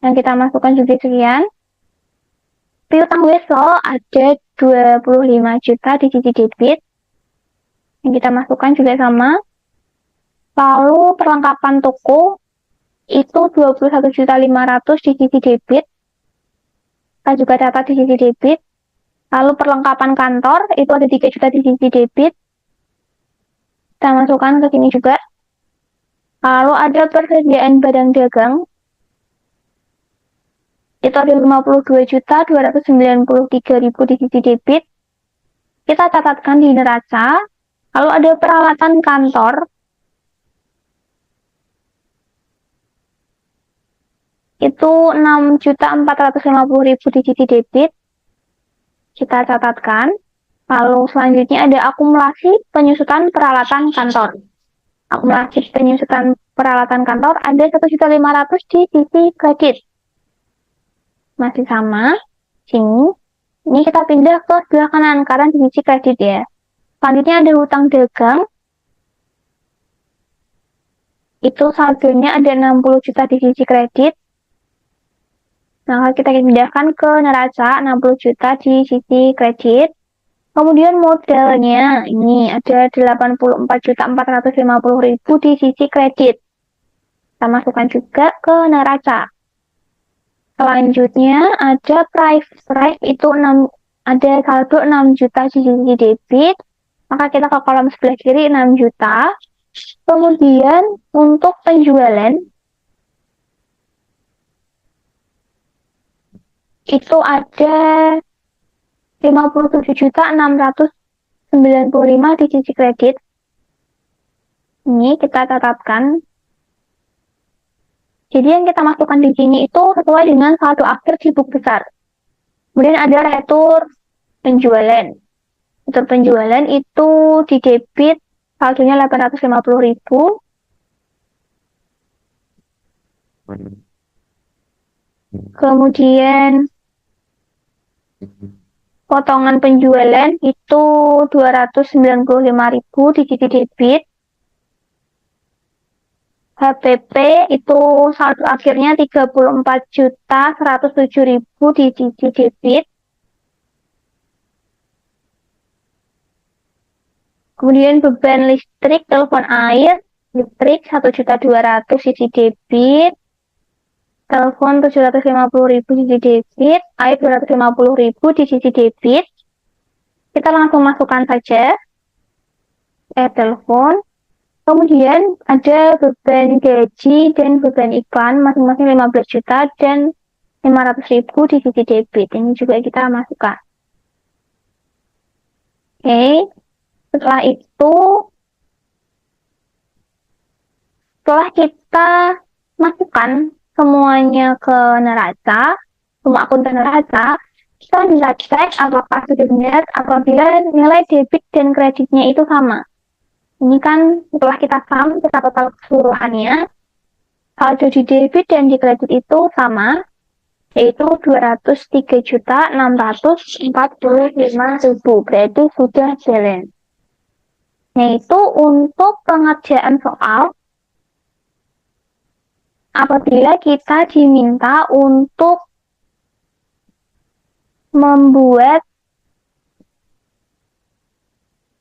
[SPEAKER 1] Yang kita masukkan juga sekian. Piutang wesel ada 25 juta di sisi debit. Yang kita masukkan juga sama. Lalu perlengkapan toko itu 21.500 di sisi debit. Kita juga catat di sisi debit. Lalu perlengkapan kantor itu ada 3 juta di sisi debit. Kita masukkan ke sini juga. Lalu ada persediaan barang dagang. Itu ada 52.293.000 di sisi debit. Kita catatkan di neraca. Lalu ada peralatan kantor. Itu 6.450.000 di sisi debit. Kita catatkan. Lalu selanjutnya ada akumulasi penyusutan peralatan kantor. Akumulasi penyusutan peralatan kantor ada 1.500.000 di sisi kredit. Masih sama. Sini. Ini kita pindah ke sebelah kanan karena di sisi kredit ya. Selanjutnya ada hutang dagang. Itu saldonya ada 60 juta di sisi kredit. Nah, kita pindahkan ke neraca 60 juta di sisi kredit. Kemudian modalnya ini ada 84.450.000 di sisi kredit. Kita masukkan juga ke neraca. Selanjutnya ada price itu ada saldo 6 juta di sisi debit. Maka kita ke kolom sebelah kiri 6 juta. Kemudian untuk penjualan itu ada 57.695 di sisi kredit. Ini kita catatkan. Jadi yang kita masukkan di sini itu sesuai dengan saldo akhir di buku besar. Kemudian ada retur penjualan. Retur penjualan itu di debit saldonya 850.000. Kemudian potongan penjualan itu 295.000 di sisi debit. HPP itu saldo akhirnya 34.107.000 di sisi debit. Kemudian beban listrik, telepon air, listrik 1.200.000 sisi debit. Telepon 750.000 di sisi debit, air 250.000 di sisi debit. Kita langsung masukkan saja telepon. Kemudian ada beban gaji dan beban iklan masing-masing 15 juta dan 500.000 di sisi debit. Ini juga kita masukkan. Oke. Setelah itu, setelah kita masukkan semuanya ke neraca, semua akun ke neraca, kita bisa cek apakah sudah benar apabila nilai debit dan kreditnya itu sama. Ini kan setelah kita sum, kita total keseluruhannya, saldo di debit dan di kredit itu sama, yaitu 203.645.000, berarti sudah balance. Yaitu untuk pengerjaan soal apabila kita diminta untuk membuat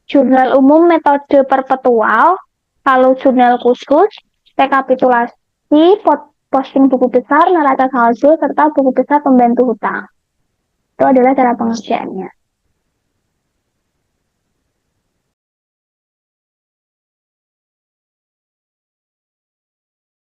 [SPEAKER 1] jurnal umum metode perpetual, kalau jurnal khusus, rekapitulasi, posting buku besar, neraca saldo, serta buku besar pembantu hutang. Itu adalah cara pengerjaannya.